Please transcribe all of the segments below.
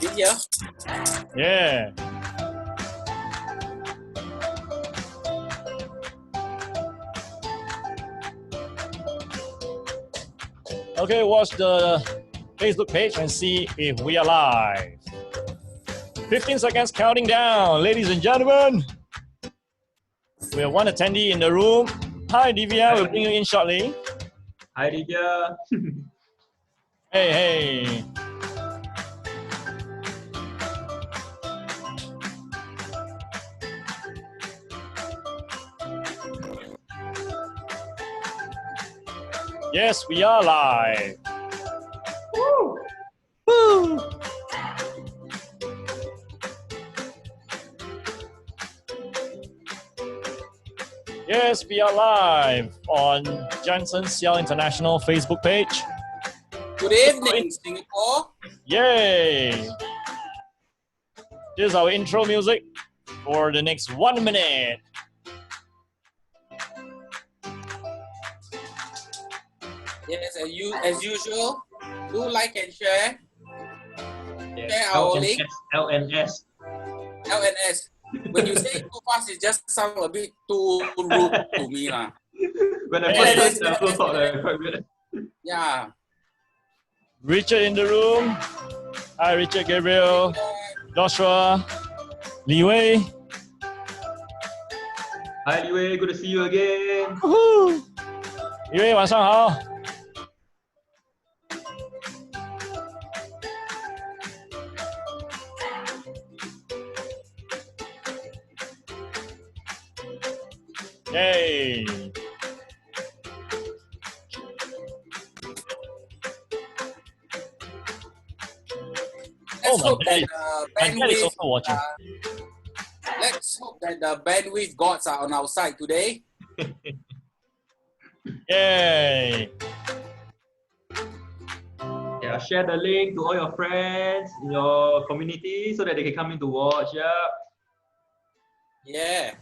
In here? Yeah. Okay, watch the Facebook page and see if we are live. 15 seconds counting down, ladies and gentlemen. We have one attendee in the room. Hi, Divya. We'll bring you in shortly. Hi, Divya. Hey. Yes, we are live. Woo! Woo! Yes, we are live on Jensen Siaw International Facebook page. Good evening, Singapore. Yay! This is our intro music for the next 1 minute. Yes, as usual, do like and share. Yes. Share our link. LNS. LNS. When you say it too fast, it just sounds a bit too rude to me. When I first heard, I also thought that quite weird. Yeah. Richard in the room. Hi, Richard, Gabriel, Joshua, Li Wei. Hi, Li Wei. Good to see you again. Woohoo! 李威，晚上好。Yay! Let's hope that bandwidth is also watching. Let's hope that the bandwidth gods are on our side today. Yay! Yeah, share the link to all your friends in your community so that they can come in to watch. Yeah,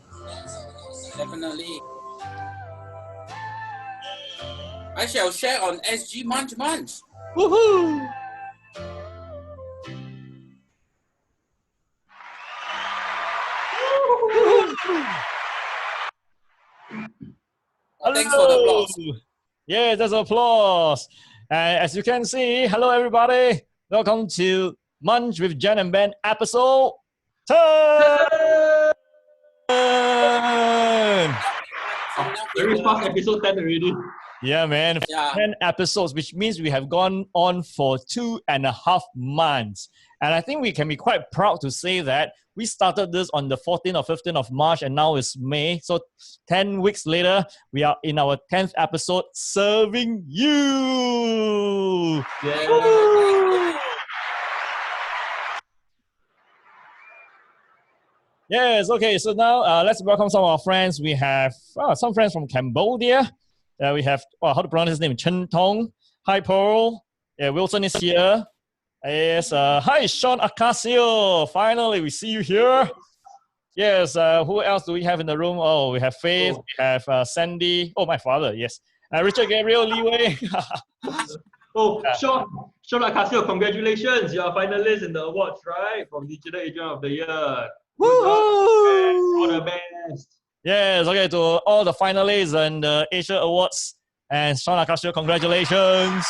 definitely. I shall share on SG Munch. Woohoo! Thanks for the applause. Yeah, there's applause. As you can see, hello everybody. Welcome to Munch with Jen and Ben episode 10. Very fast episode 10 already. Yeah, man. Yeah. 10 episodes, which means we have gone on for 2.5 months. And I think we can be quite proud to say that we started this on the 14th or 15th of March, and now it's May. So 10 weeks later, we are in our 10th episode, serving you. Yeah. Yes, okay. So now let's welcome some of our friends. We have some friends from Cambodia. We have, how to pronounce his name? Chen Tong. Hi, Pearl. Yeah, Wilson is here. Yes, hi, Sean Acacio. Finally, we see you here. Yes, who else do we have in the room? Oh, we have Faith, we have Sandy. Oh, my father, yes. Richard Gabriel, Li Wei. Sean Acacio, congratulations. You are finalist in the awards, right? From Digital Agent of the Year. Woohoo! All the best. Yes, okay, to all the finalists and the Asia Awards. And Sean Acacio, congratulations.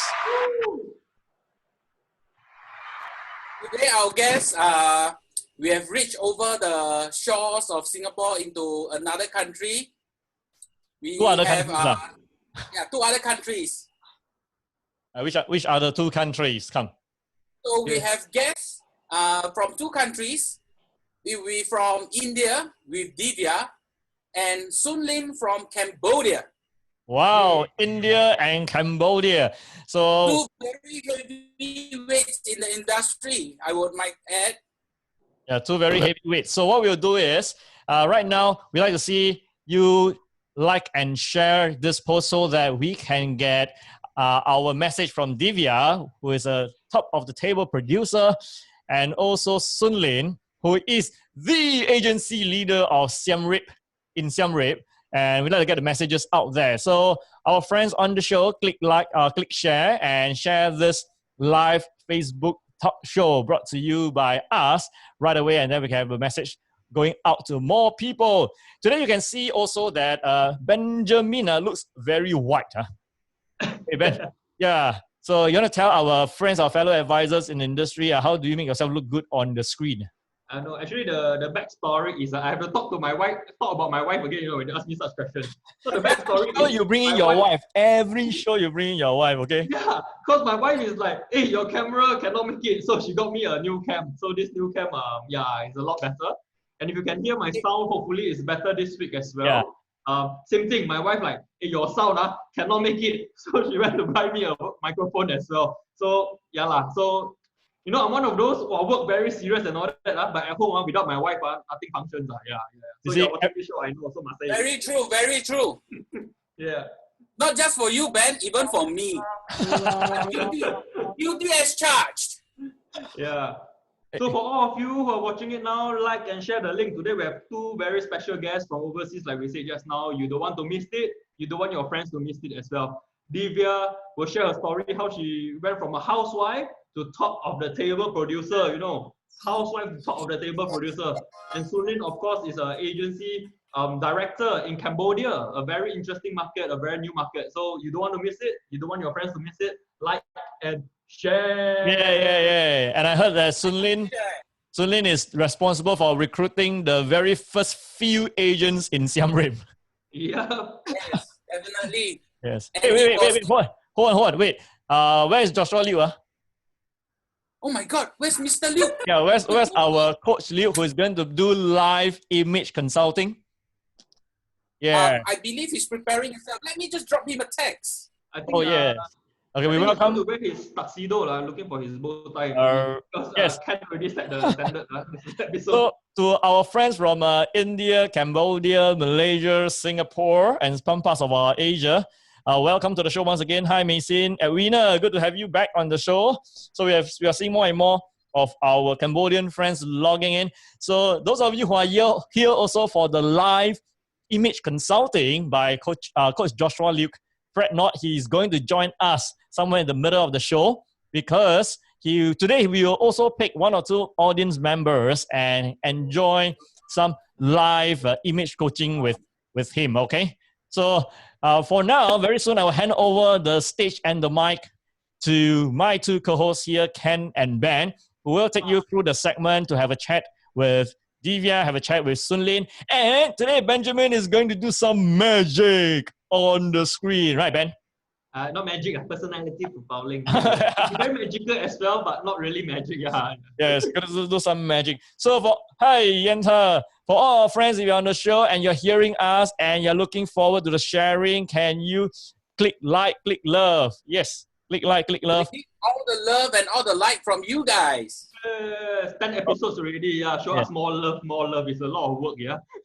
Today, our guests, we have reached over the shores of Singapore into another country. We Two other have, countries. two other countries. Which are the two countries? Come. So we have guests from two countries. We from India with Divya and Sun Lin from Cambodia. Wow, India and Cambodia. So two very heavyweights in the industry, I would might add. Yeah, two very heavyweights. So what we'll do is, right now, we like to see you like and share this post so that we can get our message from Divya, who is a top of the table producer, and also Sun Lin, who is the agency leader of Siem Reap in Siem Reap. And we'd like to get the messages out there. So our friends on the show, click like, click share, and share this live Facebook talk show brought to you by us right away, and then we can have a message going out to more people. Today you can see also that Benjamin looks very white. Hey Ben, yeah. So you want to tell our friends, our fellow advisors in the industry, how do you make yourself look good on the screen? No, actually the backstory is I have to talk about my wife again, when they ask me such questions. So the backstory So is you bring in your wife. Every show you bring in your wife, okay? Yeah, because my wife is like, hey, your camera cannot make it. So she got me a new cam. So this new cam, is a lot better. And if you can hear my sound, hopefully it's better this week as well. Yeah. Same thing, my wife like, hey, your sound cannot make it. So she went to buy me a microphone as well. So so I'm one of those who work very serious and all that, but at home without my wife, nothing functions. So you're watching this show, I know, so must say. Very true, very true. Yeah. Not just for you, Ben, even for me. Duty as charged. Yeah. So for all of you who are watching it now, like and share the link. Today we have two very special guests from overseas, like we said just now. You don't want to miss it. You don't want your friends to miss it as well. Divya will share her story, how she went from a housewife to top of the table producer, housewife to top of the table producer. And Sulin, of course, is an agency director in Cambodia, a very interesting market, a very new market. So you don't want to miss it. You don't want your friends to miss it. Like and share. Yeah. And I heard that Sunlin is responsible for recruiting the very first few agents in Siam Reap. Yeah. Yes, definitely. Yes. Hey, wait. Hold on. Wait. Where is Joshua Liu? Oh my God, where's Mr. Liu? Yeah, where's our coach Liu, who is going to do live image consulting? Yeah. I believe he's preparing himself. Let me just drop him a text. I think, yes. Okay, we welcome. To wear his tuxedo, looking for his bow tie. Because yes. Ken already set the standard. So to our friends from India, Cambodia, Malaysia, Singapore, and some parts of our Asia, welcome to the show once again. Hi, Maysin, Edwina, good to have you back on the show. So we are seeing more and more of our Cambodian friends logging in. So those of you who are here also for the live image consulting by Coach Joshua Liu, fret not, he's going to join us somewhere in the middle of the show, because today we will also pick one or two audience members and enjoy some live image coaching with him, okay? So for now, very soon I will hand over the stage and the mic to my two co-hosts here, Ken and Ben, who will take you through the segment to have a chat with Divya, have a chat with Sunlin, and today Benjamin is going to do some magic on the screen. Right, Ben? Not magic, personality profiling. Very magical as well, but not really magic. Yes, going to do some magic. So hi, Yenta. For all our friends, if you're on the show and you're hearing us and you're looking forward to the sharing, can you click like, click love? Yes, click like, click love. All the love and all the like from you guys. 10 episodes already. Show us more love, more love. It's a lot of work.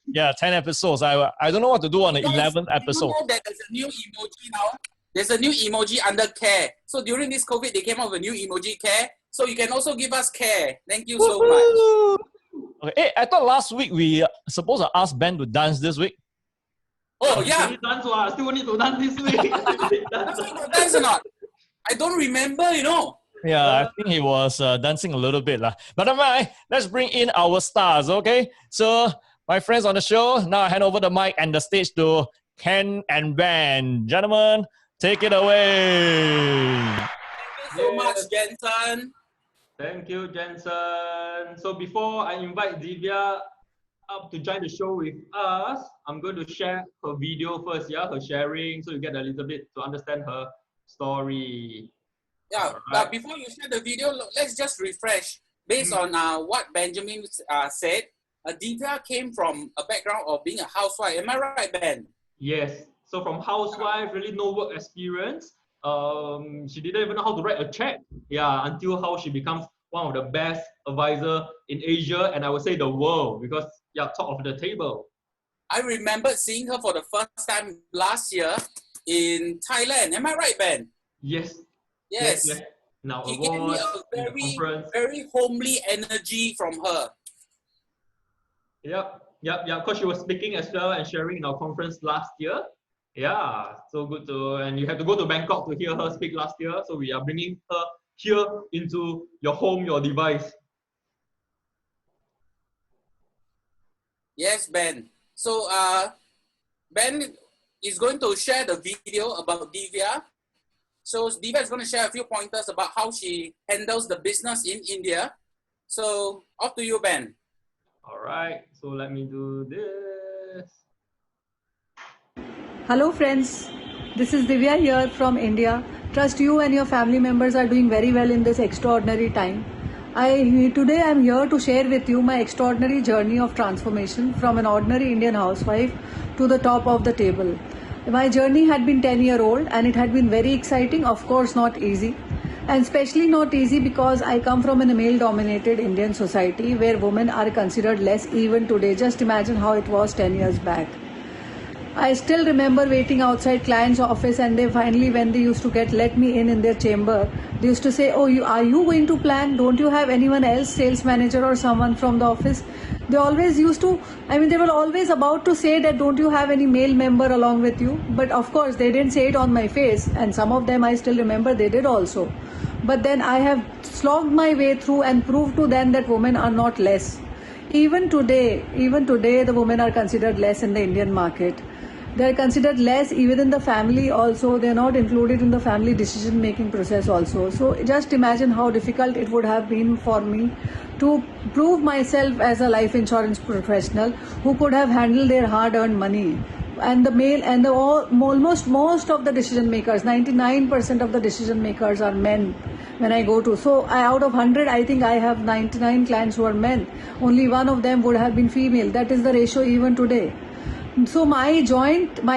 Yeah, 10 episodes. I don't know what to do on the 11th episode. You know that there's a new emoji now? There's a new emoji under care. So during this COVID, they came up with a new emoji, care. So you can also give us care. Thank you so much. Okay. Hey, I thought last week we supposed to ask Ben to dance this week. Oh, yeah. Still need to dance this week. Dance or not? I don't remember, Yeah, I think he was dancing a little bit. But never mind, let's bring in our stars, okay? So, my friends on the show, now I hand over the mic and the stage to Ken and Ben. Gentlemen, take it away. Thank you so much, Jensen. Thank you, Jensen. So before I invite Divya up to join the show with us, I'm going to share her video first, her sharing, so you get a little bit to understand her story. Yeah, right. Before you share the video, let's just refresh. Based on what Benjamin said, Divya came from a background of being a housewife. Am I right, Ben? Yes. So from housewife, really no work experience. She didn't even know how to write a check. Until how she becomes one of the best advisor in Asia, and I would say the world, because top of the table. I remember seeing her for the first time last year in Thailand. Am I right, Ben? Yes. Yes. Now, he gave me a very homely energy from her. Yep. Because she was speaking as well and sharing in our conference last year. Yeah, so good and you have to go to Bangkok to hear her speak last year. So we are bringing her here into your home, your device. Yes, Ben. So Ben is going to share the video about Divya. So Divya is going to share a few pointers about how she handles the business in India. So off to you, Ben. All right, so let me do this. Hello friends, this is Divya here from India. Trust you and your family members are doing very well in this extraordinary time. Today I am here to share with you my extraordinary journey of transformation from an ordinary Indian housewife to the top of the table. My journey had been 10-year-old and it had been very exciting, of course not easy. And especially not easy because I come from a male-dominated Indian society where women are considered less even today. Just imagine how it was 10 years back. I still remember waiting outside client's office, and they finally, when they used to let me in their chamber, they used to say, "Oh, are you going to plan? Don't you have anyone else, sales manager or someone from the office?" They always used to, they were always about to say that, "Don't you have any male member along with you?" But of course, they didn't say it on my face, and some of them I still remember they did also. But then I have slogged my way through and proved to them that women are not less. Even today, the women are considered less in the Indian market. They are considered less even in the family also. They are not included in the family decision making process also. So just imagine how difficult it would have been for me to prove myself as a life insurance professional who could have handled their hard earned money. And almost most of the decision makers, 99% of the decision makers are men when I go to. So out of 100, I think I have 99 clients who are men. Only one of them would have been female. That is the ratio even today. So my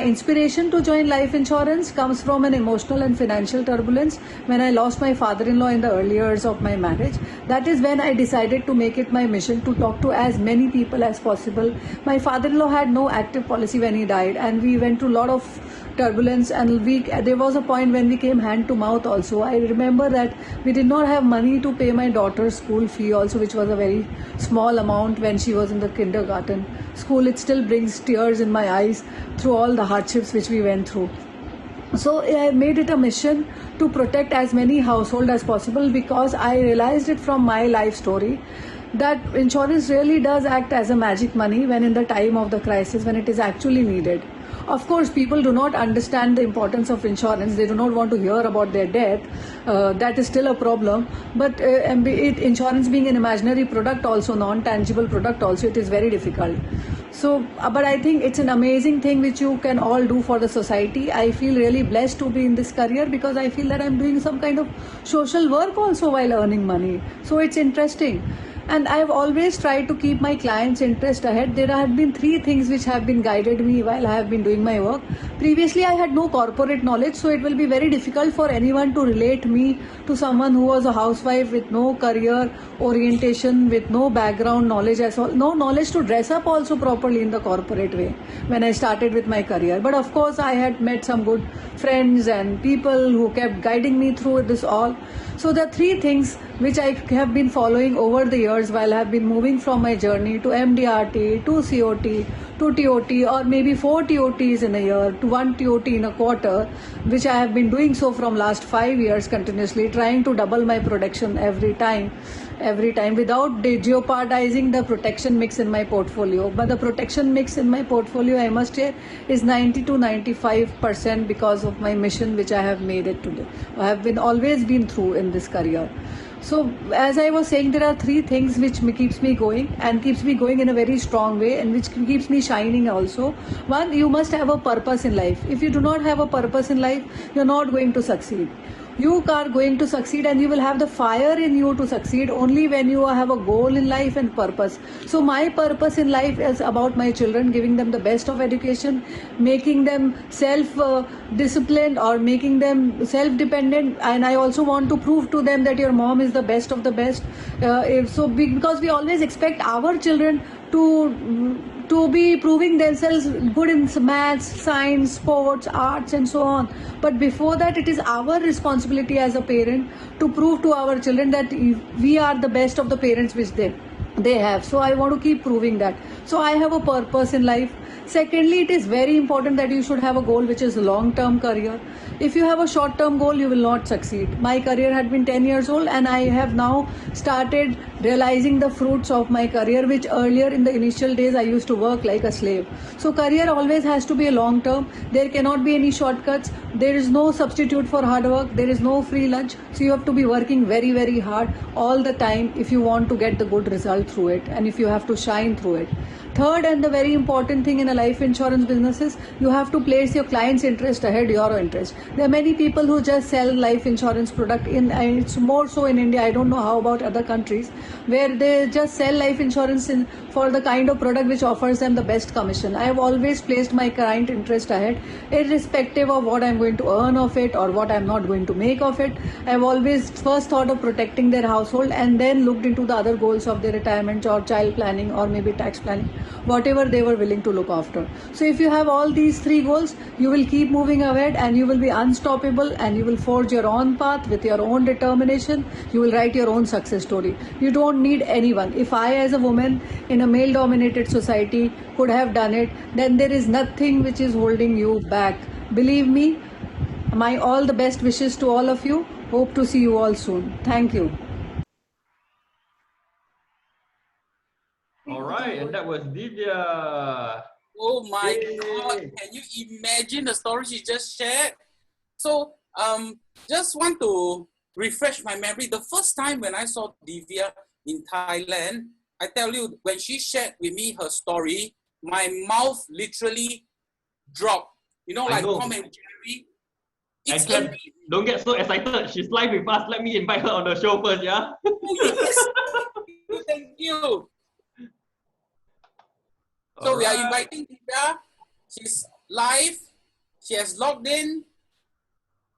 inspiration to join life insurance comes from an emotional and financial turbulence when I lost my father-in-law in the early years of my marriage. That is when I decided to make it my mission to talk to as many people as possible. My father-in-law had no active policy when he died, and we went through a lot of turbulence, and there was a point when we came hand to mouth also. I remember that we did not have money to pay my daughter's school fee also, which was a very small amount when she was in the kindergarten school. It still brings tears in my eyes through all the hardships which we went through. So I made it a mission to protect as many households as possible, because I realized it from my life story that insurance really does act as a magic money when in the time of the crisis, when it is actually needed. Of course, people do not understand the importance of insurance. They do not want to hear about their death. That is still a problem. But insurance being an imaginary product also, non-tangible product also, it is very difficult. So, but I think it's an amazing thing which you can all do for the society. I feel really blessed to be in this career because I feel that I'm doing some kind of social work also while earning money. So it's interesting. And I've always tried to keep my clients' interest ahead. There have been 3 things which have been guided me while I have been doing my work. Previously, I had no corporate knowledge, so it will be very difficult for anyone to relate me to someone who was a housewife with no career orientation, with no background knowledge as well, no knowledge to dress up also properly in the corporate way when I started with my career. But of course, I had met some good friends and people who kept guiding me through this all. So the 3 things which I have been following over the years while I have been moving from my journey to MDRT, to COT, to TOT, or maybe 4 TOTs in a year, to 1 TOT in a quarter, which I have been doing so from last 5 years continuously, trying to double my production every time without jeopardizing the protection mix in my portfolio. But the protection mix in my portfolio, I must say, is 90 to 95% because of my mission which I have made it today. I have always been through in this career. So as I was saying, there are 3 things which keeps me going and keeps me going in a very strong way, and which keeps me shining also. One, you must have a purpose in life. If you do not have a purpose in life, you're not going to succeed. You are going to succeed, and you will have the fire in you to succeed only when you have a goal in life and purpose. So my purpose in life is about my children, giving them the best of education, making them self-disciplined or making them self-dependent. And I also want to prove to them that your mom is the best of the best. Because we always expect our children to be proving themselves good in maths, science, sports, arts, and so on. But before that, it is our responsibility as a parent to prove to our children that we are the best of the parents which they have. So I want to keep proving that. So I have a purpose in life. Secondly, it is very important that you should have a goal which is long-term career. If you have a short-term goal, you will not succeed. My career had been 10 years old and I have now started realizing the fruits of my career, which earlier in the initial days I used to work like a slave. So career always has to be a long term. There cannot be any shortcuts. There is no substitute for hard work. There is no free lunch. So you have to be working very, very hard all the time if you want to get the good result through it and if you have to shine through it. Third, and the very important thing in a life insurance business is you have to place your client's interest ahead your interest. There are many people who just sell life insurance product and it's more so in India. I don't know how about other countries where they just sell life insurance for the kind of product which offers them the best commission. I have always placed my client interest ahead, irrespective of what I'm going to earn of it or what I'm not going to make of it. I have always first thought of protecting their household and then looked into the other goals of their retirement or child planning or maybe tax planning, whatever they were willing to look after. So if you have all these three goals, you will keep moving ahead and you will be unstoppable and you will forge your own path with your own determination. You will write your own success story. You don't need anyone. If I as a woman in a male dominated society could have done it, then there is nothing which is holding you back. Believe me, my all the best wishes to all of you. Hope to see you all soon. Thank you. All right, and that was Divya. Oh my Yay. God! Can you imagine the story she just shared? So, just want to refresh my memory. The first time when I saw Divya in Thailand, I tell you, when she shared with me her story, my mouth literally dropped. You know, like Tom and Jerry. And Ken, don't get so excited. She's live with us. Let me invite her on the show first, yeah? Oh, yes. Thank you. So we are inviting Divya. She's live. She has logged in.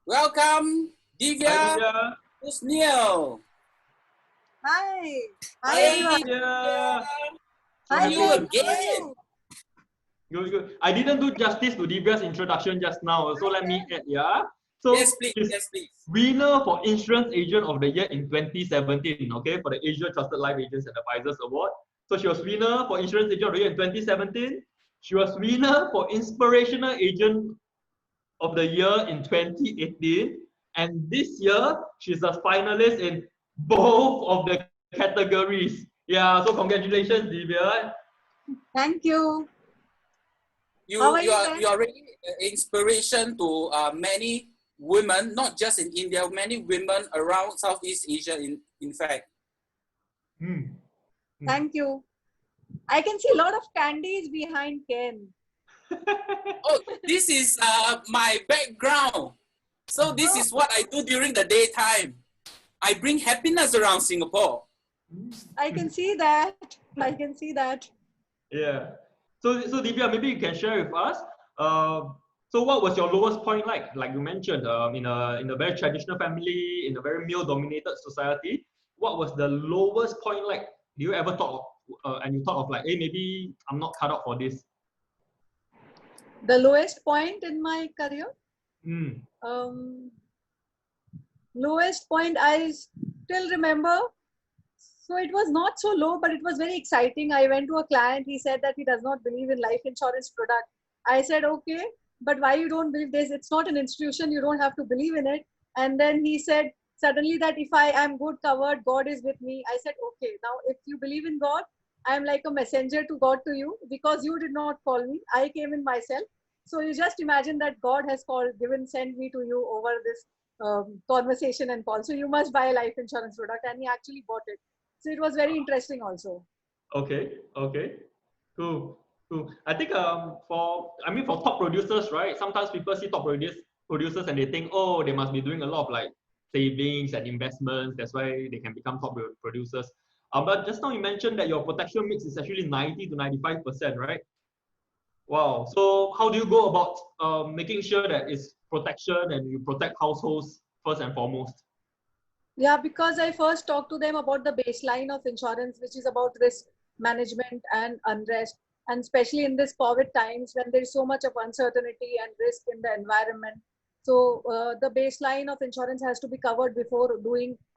Welcome, Divya. Hi, Divya. Who's Neil? Hi. Hi, Hey, everyone. Divya. Hi, You Ken. again. Good, good. I didn't do justice to Divya's introduction just now, so let me add, yeah? So Yes, please. Yes, please. winner for Insurance Agent of the Year in 2017, okay, for the Asia Trusted Life Agents and Advisors Award. So she was winner for Insurance Agent of the Year in 2017. She was winner for Inspirational Agent of the Year in 2018. And this year, she's a finalist in both of the categories. Yeah, so congratulations, Divya. Thank you. You How are are you, really an inspiration to many women, not just in India, many women around Southeast Asia, in fact. Thank you. I can see a lot of candies behind Ken. Oh, this is my background. So this is what I do during the daytime. I bring happiness around Singapore. I can see that. I can see that. Yeah. So Divya, maybe you can share with us. So what was your lowest point like? Like you mentioned, in a very traditional family, in a very male-dominated society, what was the lowest point like? Do you ever thought of, and you thought of like, hey, maybe I'm not cut out for this? The lowest point in my career? Lowest point I still remember. So it was not so low, but it was very exciting. I went to a client. He said that he does not believe in life insurance product. I said, okay, but why you don't believe this? It's not an institution. You don't have to believe in it. And then he said suddenly that if I am good covered, God is with me. I said, okay, now if you believe in God, I'm like a messenger to God to you because you did not call me. I came in myself. So you just imagine that God has sent me to you over this conversation and call. So you must buy a life insurance product. And he actually bought it. So it was very interesting also. Okay, cool. I think for top producers, right? Sometimes people see top producers and they think, oh, they must be doing a lot of like savings and investments. That's why they can become top producers. But just now you mentioned that your protection mix is actually 90 to 95%, right? Wow. So how do you go about making sure that it's protection and you protect households first and foremost? Yeah, because I first talked to them about the baseline of insurance, which is about risk management and unrest. And especially in this COVID times when there's so much of uncertainty and risk in the environment. So the baseline of insurance has to be covered before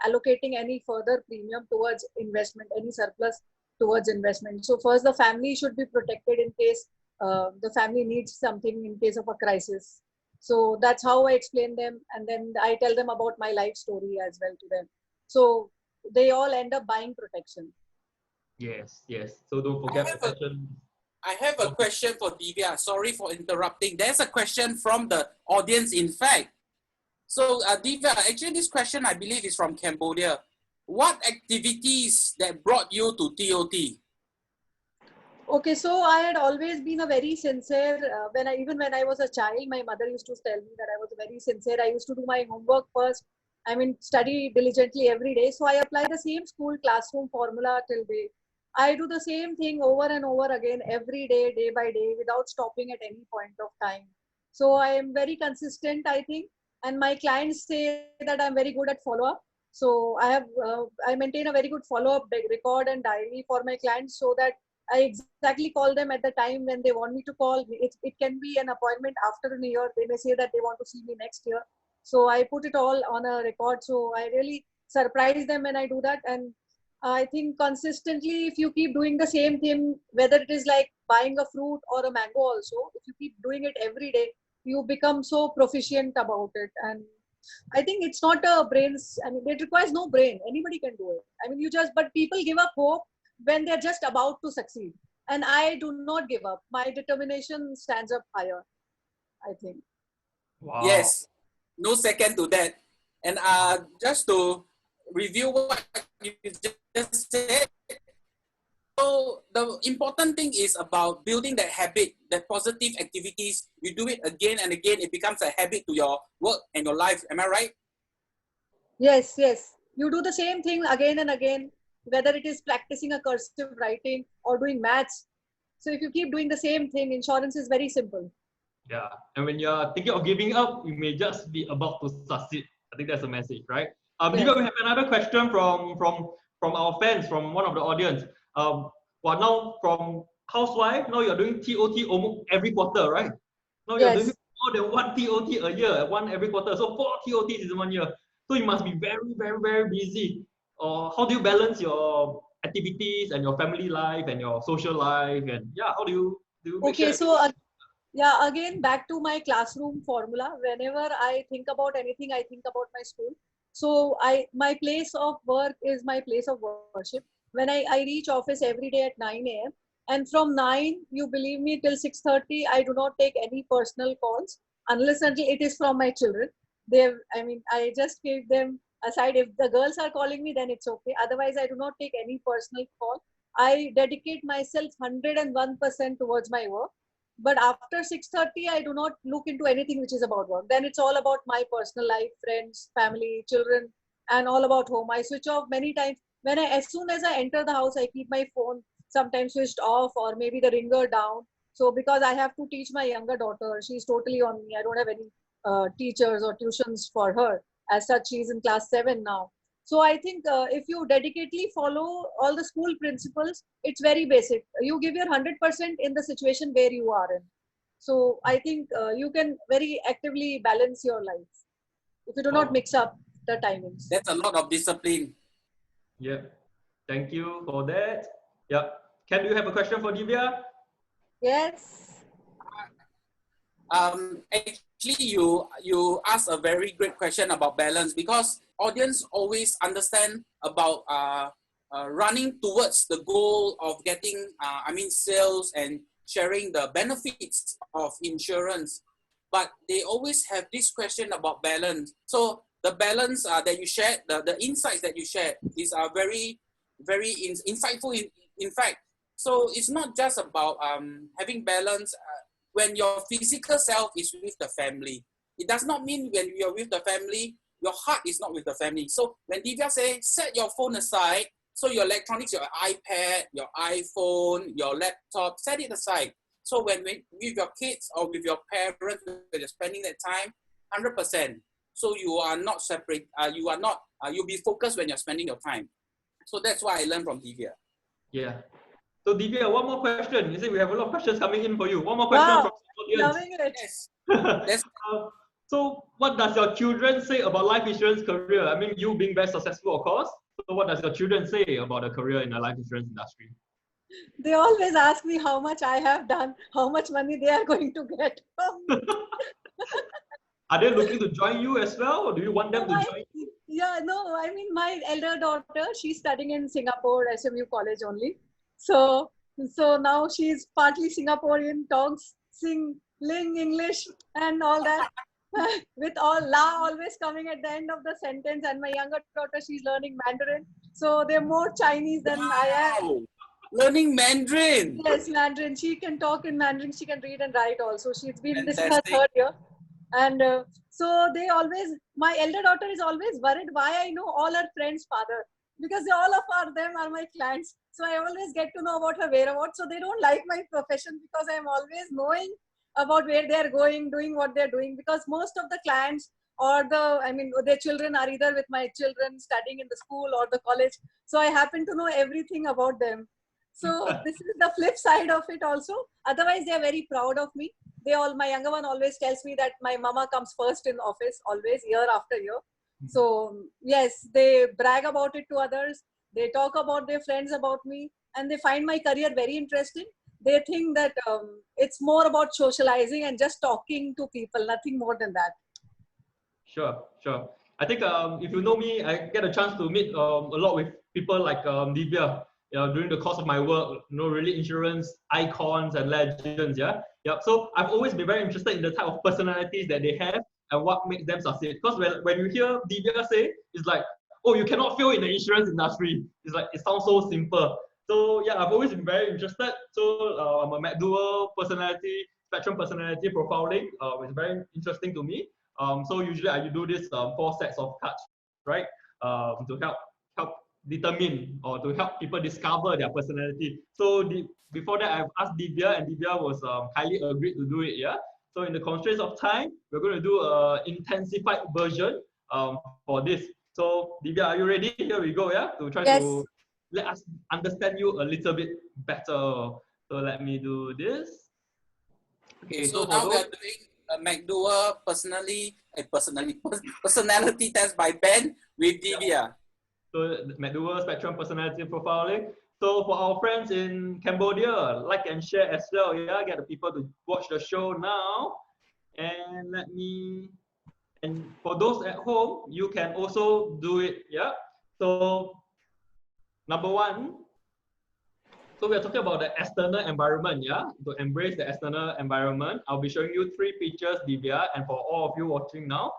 allocating any further premium towards investment, any surplus towards investment. So first the family should be protected in case the family needs something in case of a crisis. So that's how I explain them, and then I tell them about my life story as well to them. So they all end up buying protection. Yes, yes. So don't I forget have a, protection. I have a question for Divya. Sorry for interrupting. There's a question from the audience, in fact. So Divya, actually this question I believe is from Cambodia. What activities that brought you to TOT? Okay, so I had always been a very sincere, even when I was a child, my mother used to tell me that I was very sincere. I used to do my homework first. I mean, study diligently every day. So I apply the same school classroom formula till date. I do the same thing over and over again every day by day, without stopping at any point of time. So I am very consistent, I think. And my clients say that I'm very good at follow up. So I maintain a very good follow up record and diary for my clients, so that I exactly call them at the time when they want me to call. It can be an appointment after a year. They may say that they want to see me next year. So I put it all on a record. So I really surprise them when I do that. And I think consistently, if you keep doing the same thing, whether it is like buying a fruit or a mango also, if you keep doing it every day, you become so proficient about it. And I think it's not a brains. I mean, it requires no brain. Anybody can do it. I mean, but people give up hope when they're just about to succeed. And I do not give up. My determination stands up higher, I think. Wow. Yes, no second to that. And just to review what you just said, so the important thing is about building that habit, that positive activities. You do it again and again, it becomes a habit to your work and your life. Am I right? Yes, yes. You do the same thing again and again, whether it is practicing a cursive writing or doing maths. So if you keep doing the same thing, insurance is very simple. Yeah. And when you're thinking of giving up, you may just be about to succeed. I think that's a message, right? Yes. Divya, we have another question from our fans, from one of the audience. Well, now from housewife, now you're doing TOT almost every quarter, right? Now you're doing Yes. more than one TOT a year, one every quarter. So 4 TOTs in 1 year. So you must be very, very, very busy. How do you balance your activities and your family life and your social life? And yeah, how do you make sure Okay, so everything? yeah, again, back to my classroom formula. Whenever I think about anything, I think about my school. So my place of work is my place of worship. When I reach office every day at 9 a.m. And from 9, you believe me, till 6:30, I do not take any personal calls unless until it is from my children. I just keep them aside. If the girls are calling me, then it's okay. Otherwise, I do not take any personal call. I dedicate myself 101% towards my work. But after 6:30, I do not look into anything which is about work. Then it's all about my personal life, friends, family, children, and all about home. I switch off many times. As soon as I enter the house, I keep my phone sometimes switched off, or maybe the ringer down. So because I have to teach my younger daughter, she's totally on me. I don't have any teachers or tuitions for her. As such, she's in class 7 now. So I think if you dedicatedly follow all the school principles, it's very basic. You give your 100% in the situation where you are in. So I think you can very actively balance your life if you do not Wow. mix up the timings. That's a lot of discipline. Yeah. Thank you for that. Yeah. Ken, do you have a question for Divya? Yes. Actually, you asked a very great question about balance, because audience always understand about running towards the goal of getting, sales and sharing the benefits of insurance. But they always have this question about balance. So the balance that you shared, the insights that you shared, these are very, very insightful in fact. So it's not just about having balance when your physical self is with the family. It does not mean when you're with the family, your heart is not with the family. So when Divya says, set your phone aside, so your electronics, your iPad, your iPhone, your laptop, set it aside. So when with your kids or with your parents, when you're spending that time, 100%. So you are not separate, you'll be focused when you're spending your time. So that's what I learned from Divya. Yeah. So Divya, one more question. You see, we have a lot of questions coming in for you. One more question Wow. from the audience. Loving it. Yes. That's So what does your children say about life insurance career? I mean, you being very successful, of course. So what does your children say about a career in the life insurance industry? They always ask me how much I have done, how much money they are going to get from me. Are they looking to join you as well, or do you want them to join you? Yeah, no, I mean, my elder daughter, she's studying in Singapore, SMU college only. So, so now she's partly Singaporean, talks, ling English and all that. With all la always coming at the end of the sentence. And my younger daughter, she's learning Mandarin. So they're more Chinese than I am. Wow. Learning Mandarin. Yes, Mandarin. She can talk in Mandarin. She can read and write also. She's been, this is her Fantastic. third year. And so they always, my elder daughter is always worried why I know all her friends' father. Because all of them are my clients. So I always get to know about her whereabouts. So they don't like my profession because I'm always knowing about where they're going, doing what they're doing. Because most of the clients or their children are either with my children studying in the school or the college. So I happen to know everything about them. So this is the flip side of it also. Otherwise, they are very proud of me. My younger one always tells me that my mama comes first in office, always, year after year. So yes, they brag about it to others. They talk about their friends about me, and they find my career very interesting. They think that it's more about socializing and just talking to people, nothing more than that. Sure, sure. I think if you know me, I get a chance to meet a lot with people like Divya, during the course of my work, really insurance icons and legends, yeah. So I've always been very interested in the type of personalities that they have and what makes them succeed. Because when you hear Divya say, it's like, oh, you cannot fail in the insurance industry. It's like, it sounds so simple. So yeah, I've always been very interested. So I'm a McDowell personality, spectrum personality profiling. It's very interesting to me. So usually I do this 4 sets of cards, right? To help determine or to help people discover their personality. So before that, I've asked Divya, and Divya was highly agreed to do it. Yeah. So in the constraints of time, we're going to do an intensified version for this. So Divya, are you ready? Here we go. Yeah, to try to let us understand you a little bit better. So let me do this. Okay, so now we are doing a McDowell personality test by Ben with Divya. So McDowell Spectrum Personality Profiling. So for our friends in Cambodia, like and share as well. Yeah, get the people to watch the show now. And and for those at home, you can also do it. Yeah. So number 1. So we are talking about the external environment, yeah? To embrace the external environment, I'll be showing you 3 pictures, Divya, and for all of you watching now,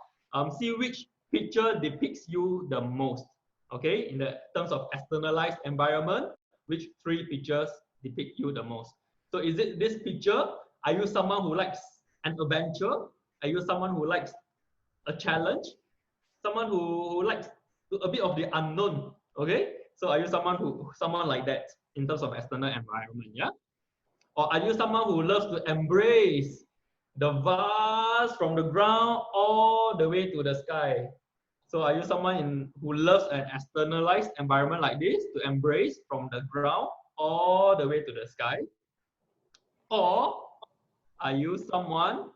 see which picture depicts you the most, okay? In the terms of externalized environment, which 3 pictures depict you the most? So is it this picture? Are you someone who likes an adventure? Are you someone who likes a challenge? Someone who likes a bit of the unknown, okay? So are you someone like that in terms of external environment, yeah? Or are you someone who loves to embrace the vast from the ground all the way to the sky? So are you someone who loves an externalized environment like this, to embrace from the ground all the way to the sky? Or are you someone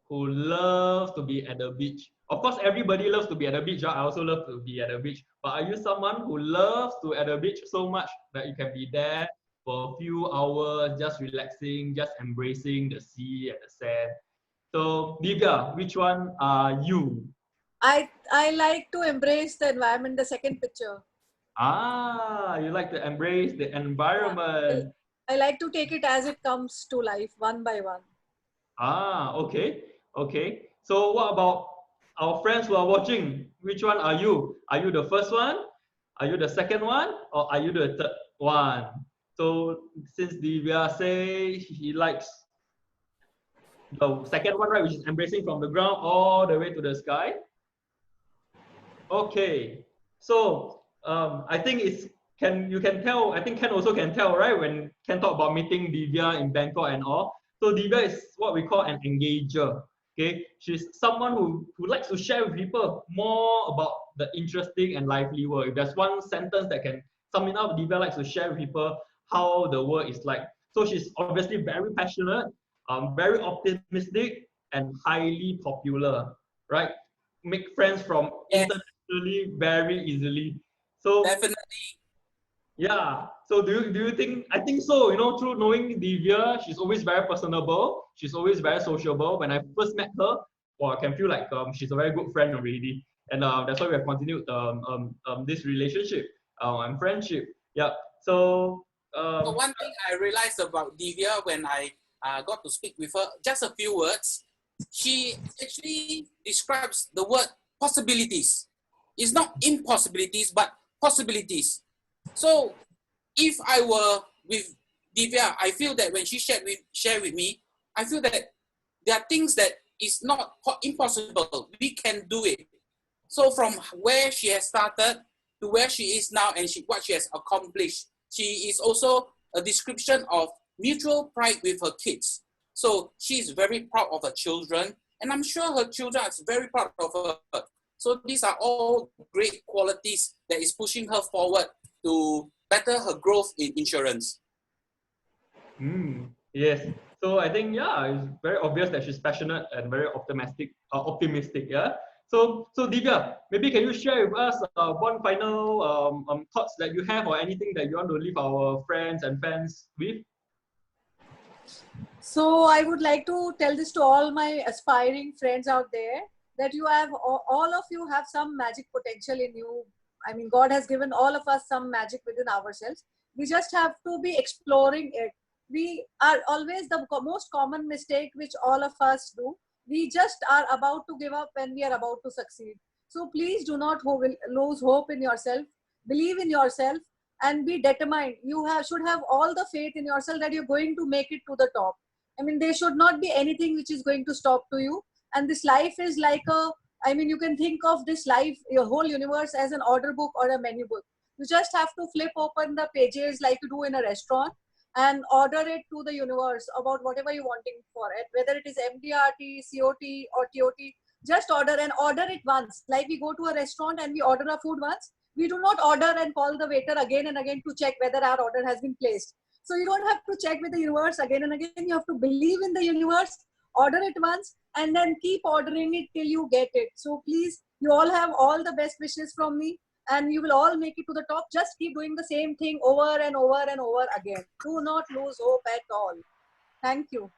who loves to be at the beach? Of course, everybody loves to be at the beach. I also love to be at the beach. But are you someone who loves to at the beach so much that you can be there for a few hours, just relaxing, just embracing the sea and the sand? So, Divya, which one are you? I like to embrace the environment, the second picture. You like to embrace the environment. I like to take it as it comes to life, one by one. Okay. Okay. So what about our friends who are watching? Which one are you? Are you the first one? Are you the second one? Or are you the third one? So since Divya say he likes the second one, right, which is embracing from the ground all the way to the sky. Okay. So I think you can tell, I think Ken also can tell, right? When Ken talk about meeting Divya in Bangkok and all. So Divya is what we call an engager. Okay, she's someone who likes to share with people more about the interesting and lively world. If there's one sentence that can sum it up, Divya likes to share with people how the world is like. So she's obviously very passionate, very optimistic, and highly popular, right? Make friends from internationally very easily. So definitely. yeah. So do you think? I think so. You know, through knowing Divya, she's always very personable. She's always very sociable. When I first met her, well, I can feel like she's a very good friend already, and that's why we have continued this relationship and friendship. Yeah. So So one thing I realized about Divya when I got to speak with her, just a few words, she actually describes the word possibilities. It's not impossibilities, but possibilities. So if I were with Divya, I feel that when she share with me, I feel that there are things that is not impossible. We can do it. So from where she has started to where she is now and what she has accomplished, she is also a description of mutual pride with her kids. So she is very proud of her children, and I'm sure her children are very proud of her. So these are all great qualities that is pushing her forward to better her growth in insurance. Yes. So I think it's very obvious that she's passionate and very optimistic. Yeah. So Divya, maybe can you share with us one final thoughts that you have or anything that you want to leave our friends and fans with? So I would like to tell this to all my aspiring friends out there, that you have, all of you have some magic potential in you. I mean, God has given all of us some magic within ourselves. We just have to be exploring it. We are always the most common mistake which all of us do. We just are about to give up when we are about to succeed. So please do not lose hope in yourself. Believe in yourself and be determined. You should have all the faith in yourself that you're going to make it to the top. I mean, there should not be anything which is going to stop to you. And this life is like you can think of this life, your whole universe, as an order book or a menu book. You just have to flip open the pages like you do in a restaurant and order it to the universe about whatever you're wanting for it, whether it is MDRT, COT or TOT. Just order and order it once. Like we go to a restaurant and we order our food once. We do not order and call the waiter again and again to check whether our order has been placed. So you don't have to check with the universe again and again. You have to believe in the universe, order it once, and then keep ordering it till you get it. So please, you all have all the best wishes from me, and you will all make it to the top. Just keep doing the same thing over and over and over again. Do not lose hope at all. Thank you.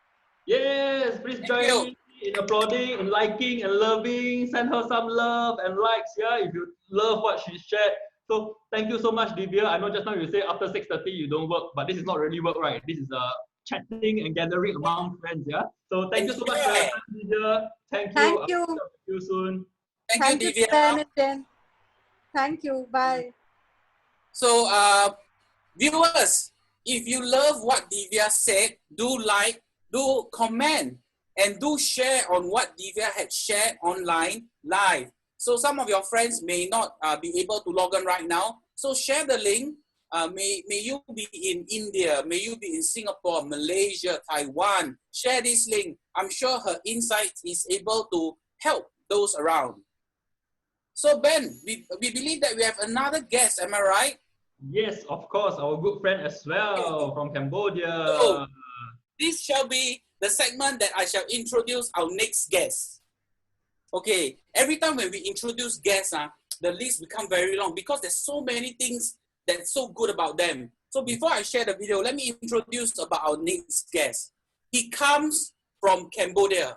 Yes, please join me in applauding, in liking and loving. Send her some love and likes, if you love what she shared. So thank you so much, Divya. I know just now you say after 6:30 you don't work, but this is not really work, right? This is chatting and gathering among friends, So thank you so much for your time, Divya. Thank you. Thank you. I'll see you soon. Thank you, Divya. Thank you. Bye. So, viewers, if you love what Divya said, do like, do comment, and do share on what Divya had shared online live. So some of your friends may not be able to log on right now. So share the link. May you be in India, may you be in Singapore, Malaysia, Taiwan. Share this link. I'm sure her insight is able to help those around. So Ben, we believe that we have another guest, am I right? Yes, of course, our good friend as well from Cambodia. So, this shall be the segment that I shall introduce our next guest. Okay, every time when we introduce guests, the list becomes very long because there's so many things that's so good about them. So before I share the video, let me introduce about our next guest. He comes from Cambodia,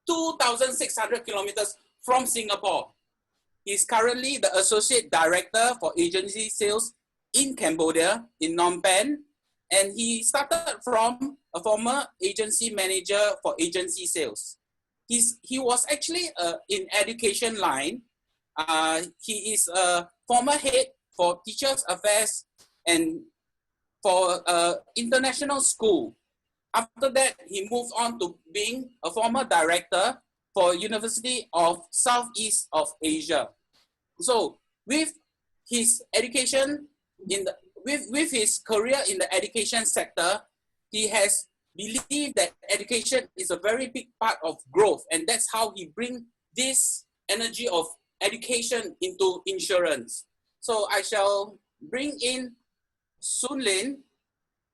2,600 kilometers from Singapore. He's currently the Associate Director for Agency Sales in Cambodia, in Phnom Penh. And he started from a former agency manager for agency sales. He was actually in education line. He is a former head for Teachers Affairs and for international school. After that, he moved on to being a former director for University of Southeast of Asia. So with his education with his career in the education sector, he has believed that education is a very big part of growth, and that's how he brings this energy of education into insurance. So I shall bring in Soon Lin.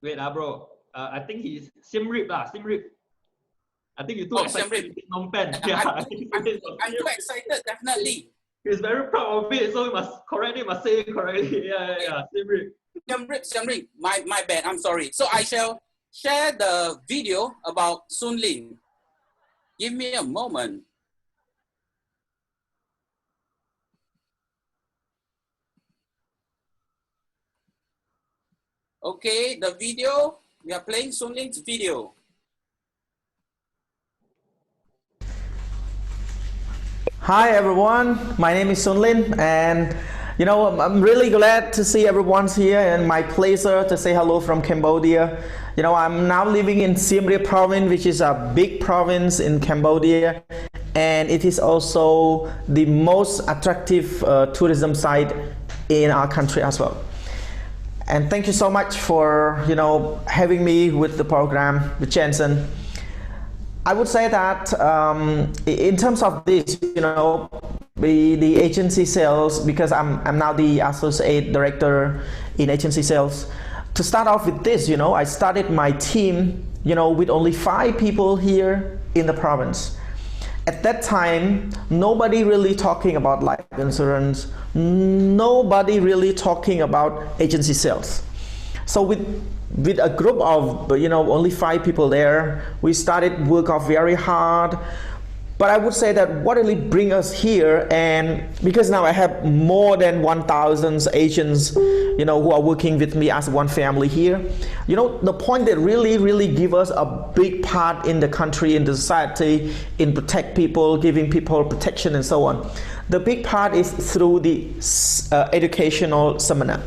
Wait, bro. I think he's Siem Reap. Siem Reap. I think you're too excited to Phnom Penh. I'm too excited, definitely. He's very proud of it, so we must correct it, must say it correctly. Yeah. Siem Reap. Siam Ring, my bad, I'm sorry. So I shall share the video about Sun Lin. Give me a moment. Okay, the video, we are playing Sun Lin's video. Hi everyone, my name is Sun Lin, and you know, I'm really glad to see everyone's here, and my pleasure to say hello from Cambodia. You know, I'm now living in Siem Reap province, which is a big province in Cambodia, and it is also the most attractive tourism site in our country as well. And thank you so much for, you know, having me with the program with Jensen. I would say that in terms of this, you know, the agency sales, because I'm now the associate director in agency sales. To start off with this, you know, I started my team, you know, with only 5 people here in the province. At that time, nobody really talking about life insurance, nobody really talking about agency sales. So with a group of, you know, only 5 people there, we started work off very hard. But I would say that what really bring us here, and because now I have more than 1,000 agents, you know, who are working with me as one family here. You know, the point that really give us a big part in the country, in the society, in protect people, giving people protection and so on. The big part is through the educational seminar.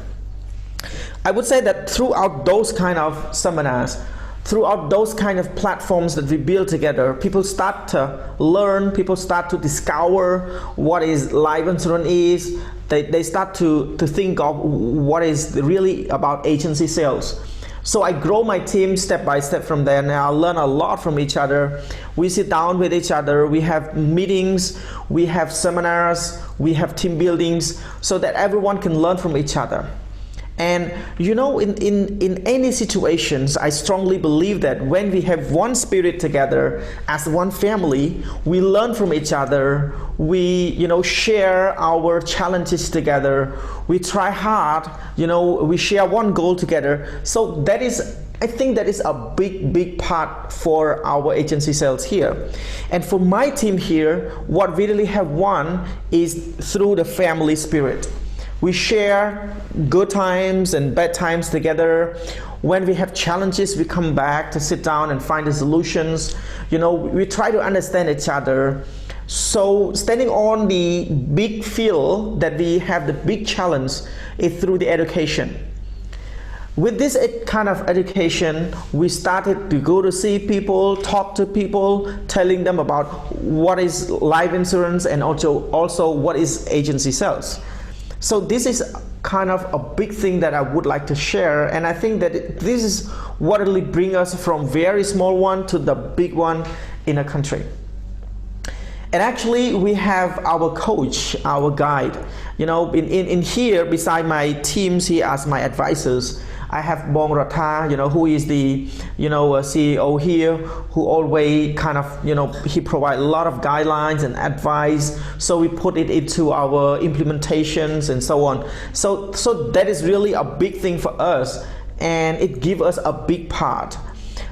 I would say that throughout those kind of seminars, throughout those kind of platforms that we build together, people start to learn, people start to discover what is life insurance is. They start to think of what is really about agency sales. So I grow my team step by step from there, and I learn a lot from each other. We sit down with each other, we have meetings, we have seminars, we have team buildings, so that everyone can learn from each other. And you know, in any situations, I strongly believe that when we have one spirit together as one family, we learn from each other, we, you know, share our challenges together, we try hard, you know, we share one goal together. So that is, I think that is a big part for our agency sales here. And for my team here, what we really have won is through the family spirit. We share good times and bad times together. When we have challenges, we come back to sit down and find the solutions. You know, we try to understand each other. So standing on the big field that we have, the big challenge is through the education. With this kind of education, we started to go to see people, talk to people, telling them about what is life insurance and also what is agency sales. So this is kind of a big thing that I would like to share, and I think that this is what really brings us from very small one to the big one in a country. And actually we have our coach, our guide. You know, in here beside my teams here as my advisors, I have Bong Ratha, you know, who is the, you know, CEO here, who always kind of, you know, he provides a lot of guidelines and advice. So we put it into our implementations and so on. So that is really a big thing for us, and it gives us a big part.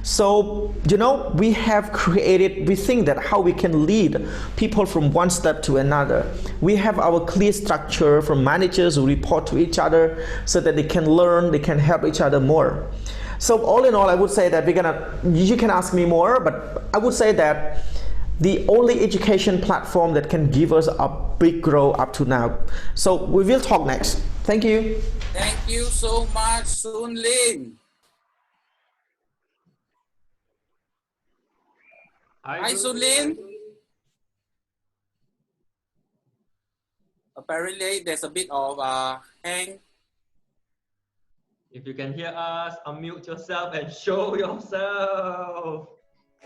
So, you know, we have created, we think that how we can lead people from one step to another. We have our clear structure from managers who report to each other so that they can learn, they can help each other more. So all in all, I would say that you can ask me more, but I would say that the only education platform that can give us a big growth up to now. So we will talk next. Thank you. Thank you so much, Sun Lin. Hi, Sun Lin. Apparently, there's a bit of hang. If you can hear us, unmute yourself and show yourself.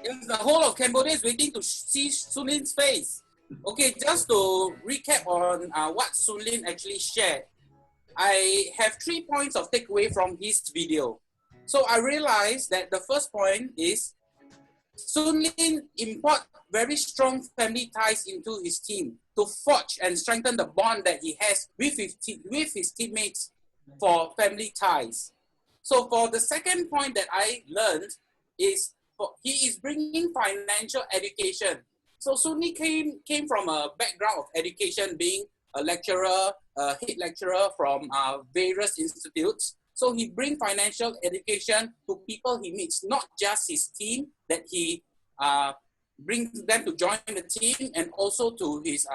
Yes, the whole of Cambodia is waiting to see Sun Lin's face. Okay, just to recap on what Sun Lin actually shared, I have 3 points of takeaway from his video. So I realized that the first point is Sun Lin import very strong family ties into his team to forge and strengthen the bond that he has with his teammates for family ties. So for the second point that I learned is he is bringing financial education. So Sunni came from a background of education, being a lecturer, a head lecturer from various institutes. So he brings financial education to people he meets, not just his team that he brings them to join the team, and also to his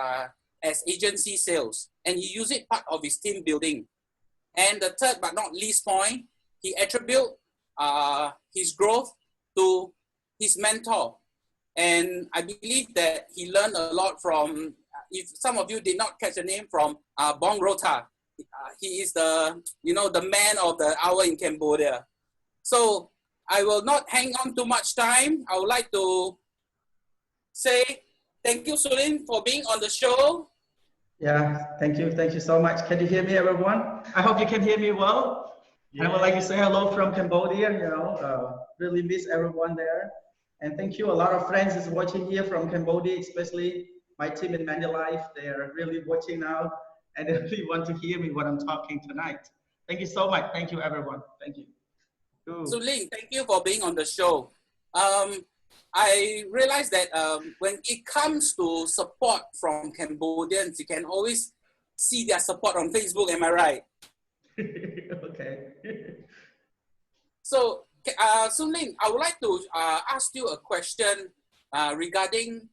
as agency sales. And he use it part of his team building. And the third but not least point, he attribute his growth to his mentor. And I believe that he learned a lot from, if some of you did not catch the name, from Bong Rota. He is the man of the hour in Cambodia. So I will not hang on too much time. I would like to say thank you, Sulin, for being on the show. Yeah, thank you so much. Can you hear me, everyone? I hope you can hear me well. Yeah. I would like to say hello from Cambodia. Really miss everyone there. And thank you. A lot of friends is watching here from Cambodia, especially my team in Mandalife. They are really watching now, and they really want to hear me what I'm talking tonight. Thank you so much. Thank you, everyone. Thank you. So Ling, thank you for being on the show. I realized that when it comes to support from Cambodians, you can always see their support on Facebook. Am I right? Okay. So, Sun Lin, I would like to ask you a question regarding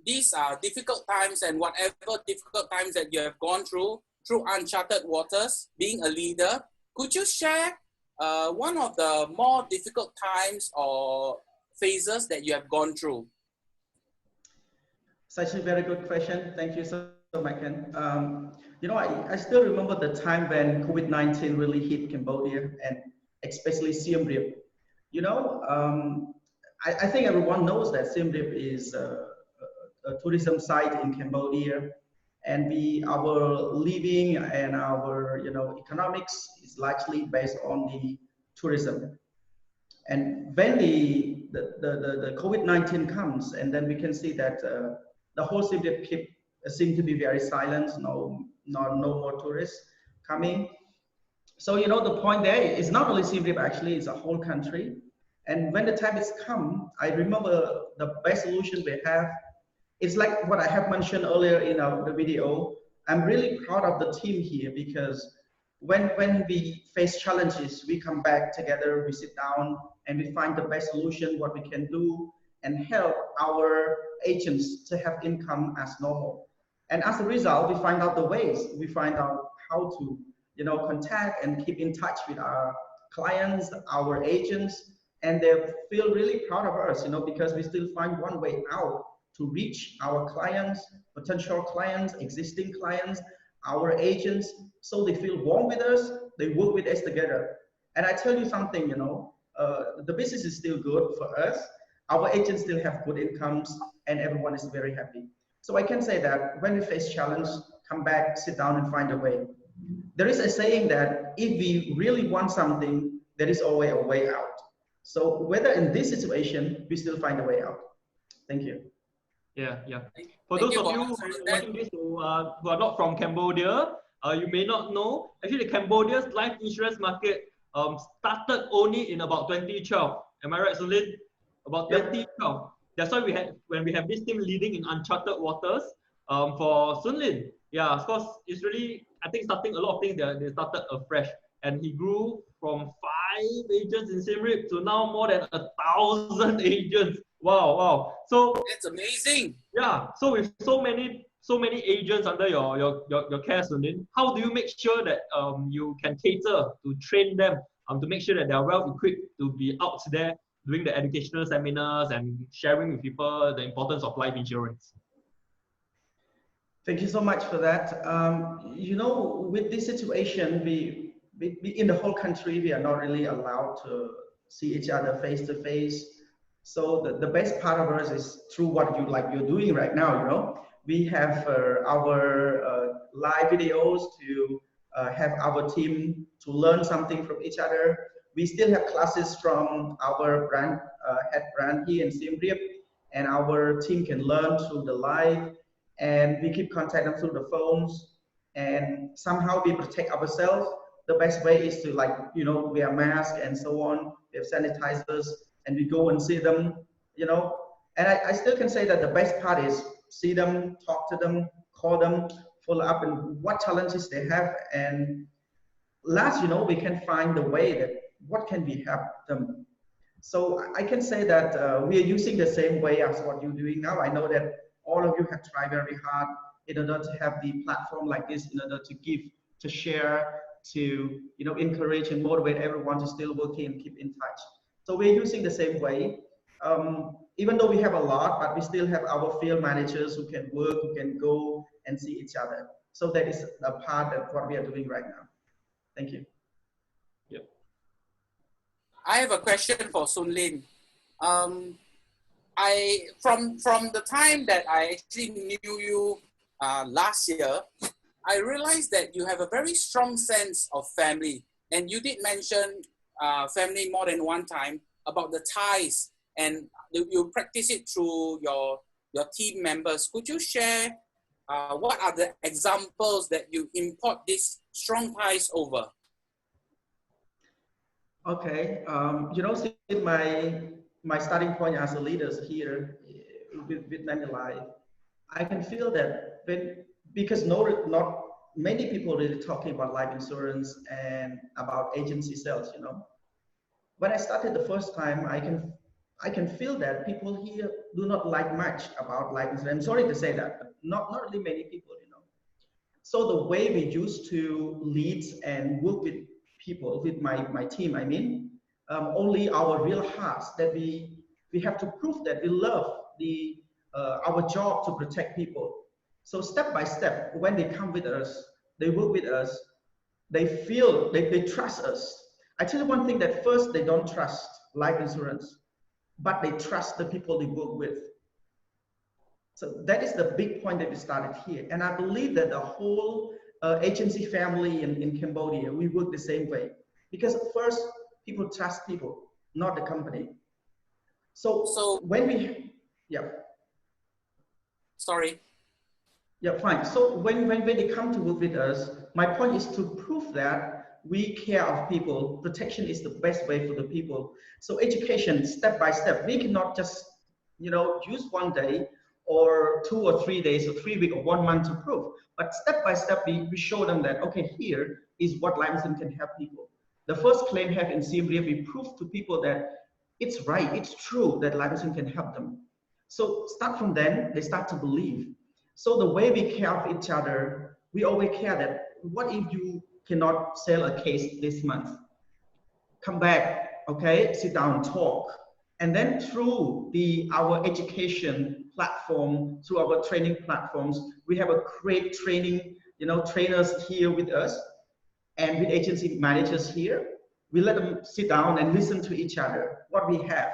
these difficult times and whatever difficult times that you have gone through uncharted waters, being a leader. Could you share one of the more difficult times or phases that you have gone through? Such a very good question. Thank you so much, Ken. I still remember the time when COVID-19 really hit Cambodia, and especially Siem Reap. I think everyone knows that Siem Reap is a tourism site in Cambodia, and our living and our economics is largely based on the tourism. And when the COVID-19 comes, and then we can see that the whole Siem Reap seem to be very silent. No more tourists coming. So the point there is not only Siem Reap, actually it's a whole country. And when the time is come, I remember the best solution we have. It's like what I have mentioned earlier in the video. I'm really proud of the team here, because when we face challenges, we come back together, we sit down, and we find the best solution, what we can do, and help our agents to have income as normal. And as a result, we find out the ways, we find out how to contact and keep in touch with our clients, our agents, and they feel really proud of us, because we still find one way out to reach our clients, potential clients, existing clients, our agents, so they feel warm with us, they work with us together. And I tell you something, the business is still good for us, our agents still have good incomes, and everyone is very happy. So I can say that when we face challenge, come back, sit down, and find a way. There is a saying that if we really want something, there is always a way out. So whether in this situation, we still find a way out. Thank you. Yeah. For those of you watching this who are not from Cambodia, you may not know, actually Cambodia's life insurance market started only in about 2012. Am I right, Sulin? About 2012. That's why when we have this team leading in uncharted waters for Sun Lin. Yeah, of course, it's really, I think, starting a lot of things they started afresh. And he grew from 5 agents in Siem Reap to now more than 1,000 agents. Wow. So that's amazing. Yeah. So with so many agents under your care, Sun Lin, how do you make sure that you can cater to train them to make sure that they are well equipped to be out there doing the educational seminars and sharing with people the importance of life insurance? Thank you so much for that. With this situation, we in the whole country, we are not really allowed to see each other face to face. So the best part of us is through what you're doing right now. We have our live videos to have our team to learn something from each other. We still have classes from our brand, head brand here in Siem Reap, and our team can learn through the live, and we keep contact them through the phones, and somehow we protect ourselves the best way is to, like, wear masks and so on. We have sanitizers, and we go and see them, and I still can say that the best part is see them, talk to them, call them, follow up, and what challenges they have. And last, we can find the way that what can we help them. So I can say that we are using the same way as what you're doing now. I know that all of you have tried very hard in order to have the platform like this, in order to give, to share, to encourage and motivate everyone to still work and keep in touch. So we're using the same way. Even though we have a lot, but we still have our field managers who can work, who can go and see each other. So that is a part of what we are doing right now. Thank you. Yep. I have a question for Soon Lin. From the time that I actually knew you last year, I realized that you have a very strong sense of family, and you did mention family more than one time about the ties, and you practice it through your team members. Could you share what are the examples that you import these strong ties over? Okay, since my starting point as a leader here with Manulife, I can feel that because not many people really talking about life insurance and about agency sales. When I started the first time, I can feel that people here do not like much about life insurance. I'm sorry to say that, but not really many people. So the way we used to lead and work with people, with my team, only our real hearts, that we have to prove that we love our job to protect people. So step by step, when they come with us, they work with us, they feel, they trust us. I tell you one thing, that first, they don't trust life insurance, but they trust the people they work with. So that is the big point that we started here. And I believe that the whole agency family in Cambodia, we work the same way. Because first, people trust people, not the company. So when we, yeah. Sorry. Yeah, fine. So when they come to work with us, my point is to prove that we care of people. Protection is the best way for the people. So education, step by step. We cannot just, use one day or 2 or 3 days or 3 weeks or 1 month to prove. But step by step, we show them that, okay, here is what life insurance can help people. The first claim have in Siem Reap, we prove to people that it's right, it's true that life insurance can help them. So start from then, they start to believe. So the way we care of each other, we always care that what if you cannot sell a case this month? Come back, okay, sit down, talk. And then through our education platform, through our training platforms, we have a great training, trainers here with us and with agency managers here. We let them sit down and listen to each other, what we have.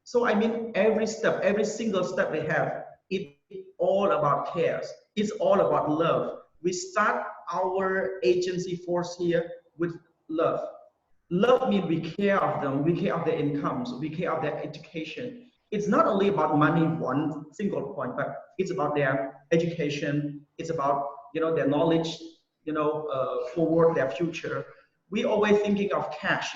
So every step, every single step we have, it's all about cares. It's all about love. We start our agency force here with love. Love means we care of them, we care of their incomes, we care of their education. It's not only about money, one single point, but it's about their education. It's about their knowledge, forward their future. We always thinking of cash,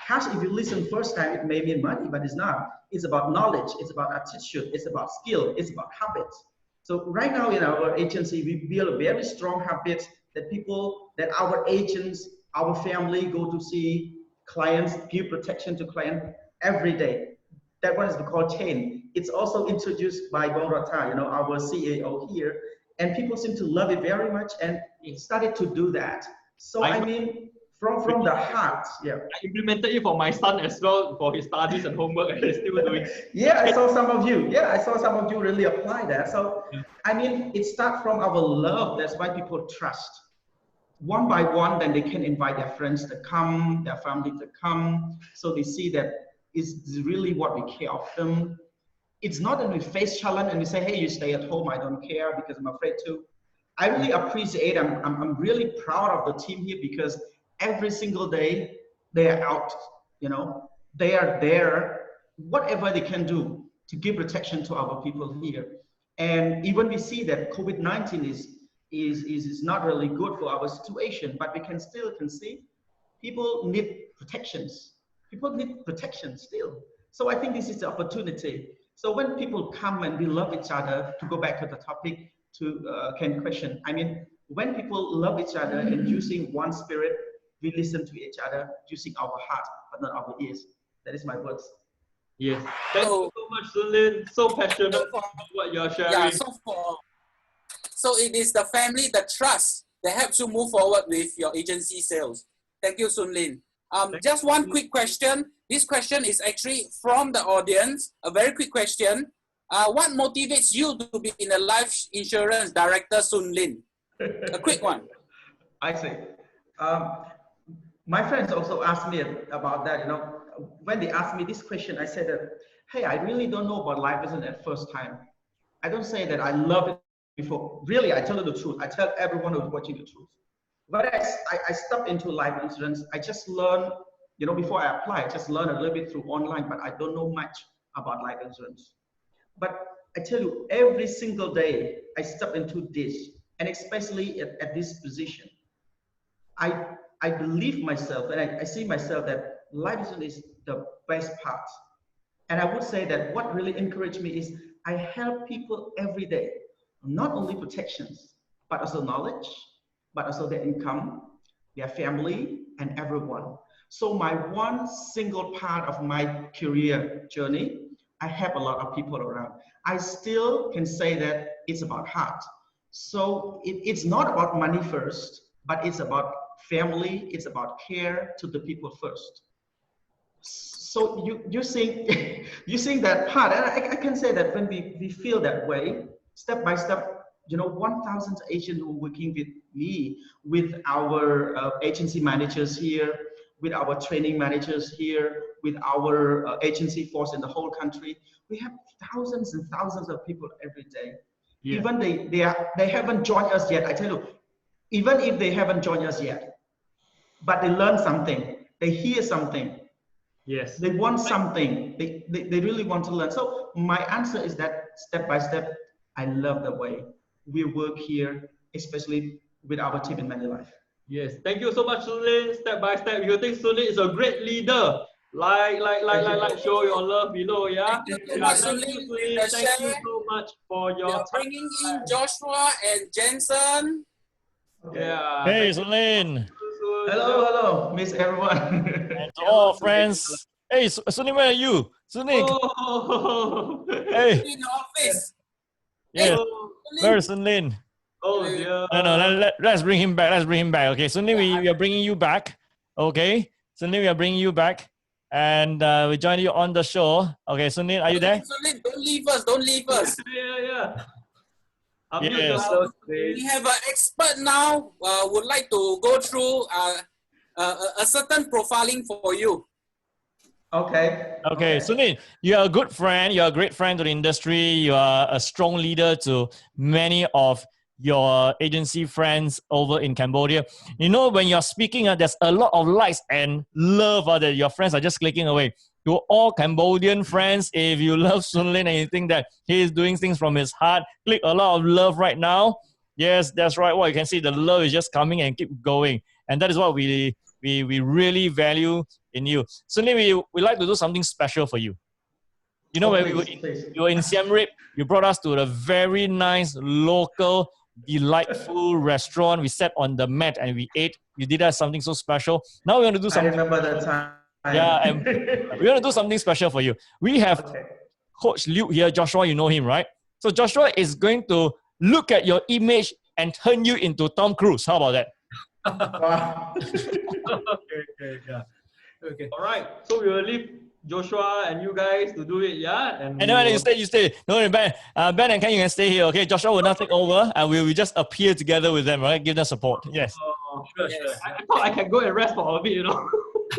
Cash, if you listen first time, it may mean money, but it's not. It's about knowledge, it's about attitude, it's about skill, it's about habits. So right now in our agency, we build a very strong habit that our agents, our family go to see clients, give protection to clients every day. That one is called chain. It's also introduced by Bong Rata, our CAO here, and people seem to love it very much and started to do that. So from the heart, yeah. I implemented it for my son as well for his studies and homework, and he's still doing. Yeah, I saw some of you. Yeah, I saw some of you really apply that. So it starts from our love. That's why people trust. One by one, then they can invite their friends to come, their family to come. So they see that it's really what we care of them. It's not that we face challenge and we say, hey, you stay at home, I don't care because I'm afraid to. I really appreciate, I'm really proud of the team here because every single day they are out, they are there, whatever they can do to give protection to our people here. And even we see that COVID-19 is not really good for our situation, but we can still can see people need protections. People need protection still. So I think this is the opportunity. So when people come and we love each other, to go back to the topic, to Ken's question, I mean, when people love each other and using one spirit, we listen to each other using our heart, but not our ears. That is my words. Yes. Thank you so much, Sunlin. So passionate about what you're sharing. Yeah, so it is the family, the trust that helps you move forward with your agency sales. Thank you, Sunlin. Just one quick question. This question is actually from the audience. A very quick question. What motivates you to be in a life insurance director, Sunlin? A quick one. I see. My friends also asked me about that. You know, when they asked me this question, I said that, hey, I really don't know about life insurance at first time. I don't say that I love it before. Really, I tell you the truth. I tell everyone who's watching the truth. But I stepped into life insurance. I just learned, you know, before I apply, I just learned a little bit through online, but I don't know much about life insurance. But I tell you, every single day I step into this, and especially at this position, I believe myself, and I see myself that life insurance is the best part. And I would say that what really encouraged me is I help people every day, not only protections, but also knowledge, but also their income, their family, and everyone. So my one single part of my career journey, I help a lot of people around. I still can say that it's about heart. So it's not about money first, but it's about family, it's about care to the people first. So you seeing that part, and I can say that when we feel that way, step by step, you know, 1,000 agents who are working with me, with our agency managers here, with our training managers here, with our agency force in the whole country. We have thousands and thousands of people every day. Yeah. Even they haven't joined us yet. I tell you, even if they haven't joined us yet, but they learn something, they hear something. Yes. They want something. They really want to learn. So my answer is that step by step, I love the way we work here, especially with our team in Manulife. Yes, thank you so much, Sunlin. Step by step, you think Sunlin is a great leader. Like, show your love below, yeah? Thank you so much, Sunlin. Thank you so much for your time. Bringing in Joshua and Jensen. Yeah. Hey, Sunlin. Hello, miss everyone. And to all friends. Hey, Sunlin, where are you? Sunlin. Oh. Hey. In the office. Yeah. Where is Sunlin? Oh, dear. No, let's bring him back. Let's bring him back. Okay, Sunlin, we are bringing you back. Okay, Sunlin, we are bringing you back. And we join you on the show. Okay, Sunlin, are you there? Sunlin, don't leave us. Don't leave us. Yeah. Yes. We have an expert now. Would like to go through a certain profiling for you. Okay. Sunlin, you are a good friend. You are a great friend to the industry. You are a strong leader to many of your agency friends over in Cambodia. You know, when you're speaking, there's a lot of likes and love that your friends are just clicking away. To all Cambodian friends, if you love Sunlin and you think that he is doing things from his heart, click a lot of love right now. Yes, that's right. Well, you can see the love is just coming and keep going. And that is what we really value in you. Sunlin, we like to do something special for you. You know, when you were in Siem Reap, you brought us to a very nice, local, delightful restaurant. We sat on the mat and we ate. You did us something so special. Now we want to do something. I remember that time. Yeah, and we want to do something special for you. We have Coach Liu here. Joshua, you know him, right? So Joshua is going to look at your image and turn you into Tom Cruise. How about that? Wow. Okay. All right. So we will leave Joshua and you guys to do it, yeah? And then you stay. No, Ben and Ken, you can stay here, okay? Joshua will not take over, and we will just appear together with them, right? Give them support. Yes. Oh, sure. I thought I can go and rest for a bit, you know.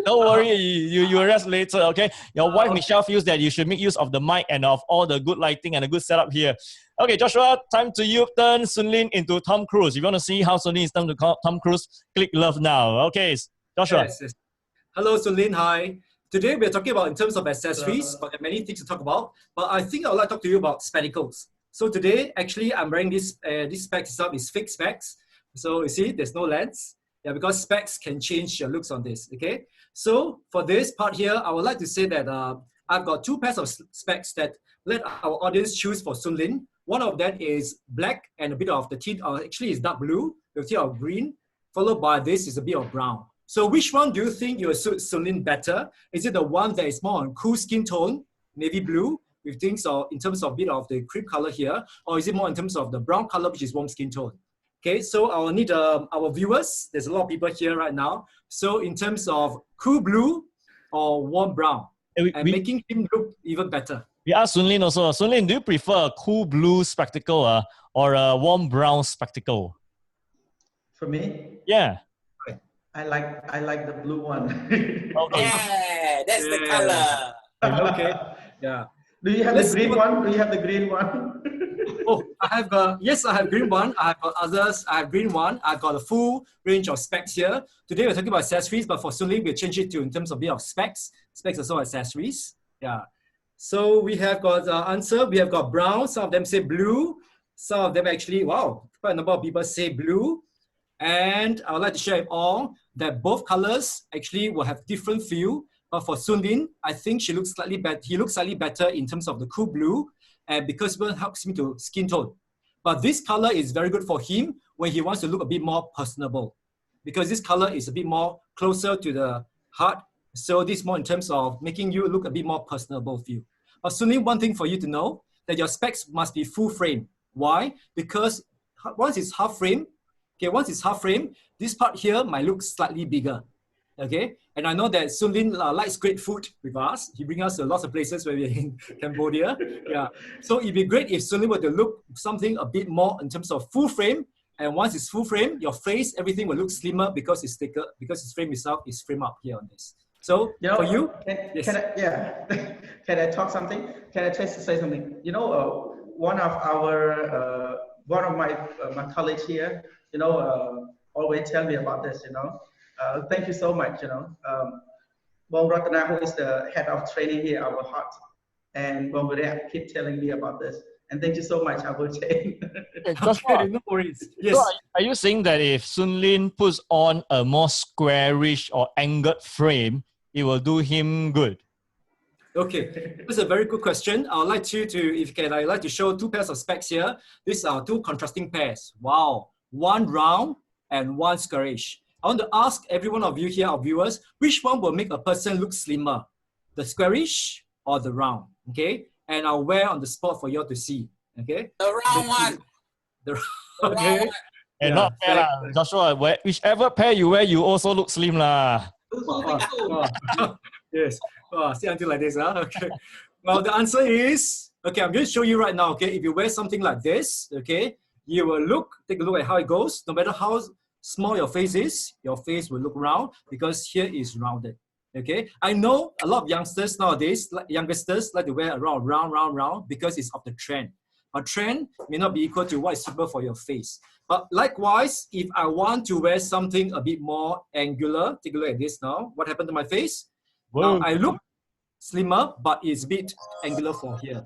Don't worry, you rest later, okay? Your wife Michelle feels that you should make use of the mic and of all the good lighting and the good setup here. Okay, Joshua, time to you turn Sunlin into Tom Cruise. If you want to see how Sunlin is turned to Tom Cruise, click love now. Okay, Joshua. Yes. Hello, Sunlin. Hi. Today we're talking about in terms of accessories, but there are many things to talk about. But I think I would like to talk to you about spectacles. So today, actually, I'm wearing this specs itself is fake specs. So you see, there's no lens. Yeah, because specs can change your looks on this, okay? So for this part here, I would like to say that I've got two pairs of specs that let our audience choose for Soon Lin. One of them is black and a bit of the tint, actually it's dark blue, with a tint of green, followed by this is a bit of brown. So which one do you think will suit Soon Lin better? Is it the one that is more on cool skin tone, navy blue, with things in terms of a bit of the cream color here, or is it more in terms of the brown color, which is warm skin tone? Okay, so I will need our viewers. There's a lot of people here right now. So in terms of cool blue or warm brown, and making him look even better. We asked Soon Lin also. Soon Lin, do you prefer a cool blue spectacle or a warm brown spectacle? For me? Yeah. I like the blue one. Okay. Yeah, that's the color. Okay. Yeah. Do you have the green one? Do you have the green one? Oh, I have yes, I have green one. I have got others. I have green one. I've got a full range of specs here. Today we're talking about accessories, but for Soon Lin, we'll change it to in terms of a bit of specs. Specs are also accessories. Yeah. So we have got answer. We have got brown. Some of them say blue. Some of them actually, wow, quite a number of people say blue. And I would like to share with all that both colors actually will have different feel. But for Soon Lin, I think he looks slightly better in terms of the cool blue, and because it helps him to skin tone. But this color is very good for him when he wants to look a bit more personable, because this color is a bit more closer to the heart. So this more in terms of making you look a bit more personable feel. But Soon Lin, one thing for you to know, that your specs must be full frame. Why? Because once it's half frame, this part here might look slightly bigger. Okay, and I know that Soon Lin likes great food with us. He brings us to lots of places where we're in Cambodia. Yeah, so it'd be great if Soon Lin were to look something a bit more in terms of full frame. And once it's full frame, your face, everything will look slimmer because it's thicker, because its frame itself is framed up here on this. So for you, can I talk something? Can I just say something? You know, one of my colleagues here, you know, always tell me about this. You know. Thank you so much, you know. Bong Ratana, who is the head of training here, our heart, and Bong Vidya keep telling me about this. And thank you so much, I will change. Okay, no worries. Yes. So are you saying that if Soon Lin puts on a more squarish or angled frame, it will do him good? Okay, this is a very good question. I'd like you to, if you can, I'd like to show two pairs of specs here. These are two contrasting pairs. Wow, one round and one squarish. I want to ask every one of you here, our viewers, which one will make a person look slimmer? The squarish or the round? Okay, and I'll wear on the spot for you all to see. Okay, The round one. Okay. And not fair lah, Joshua. Whichever pair you wear, you also look slim lah. Yes. See until like this, huh? Okay. Well, the answer is, okay, I'm going to show you right now, okay? If you wear something like this, okay, you will take a look at how it goes. No matter how small your face is, your face will look round because here is rounded, okay? I know a lot of youngsters nowadays, like to wear around round because it's of the trend. A trend may not be equal to what is suitable for your face. But likewise, if I want to wear something a bit more angular, take a look at this now. What happened to my face? Now I look slimmer, but it's a bit angular for here.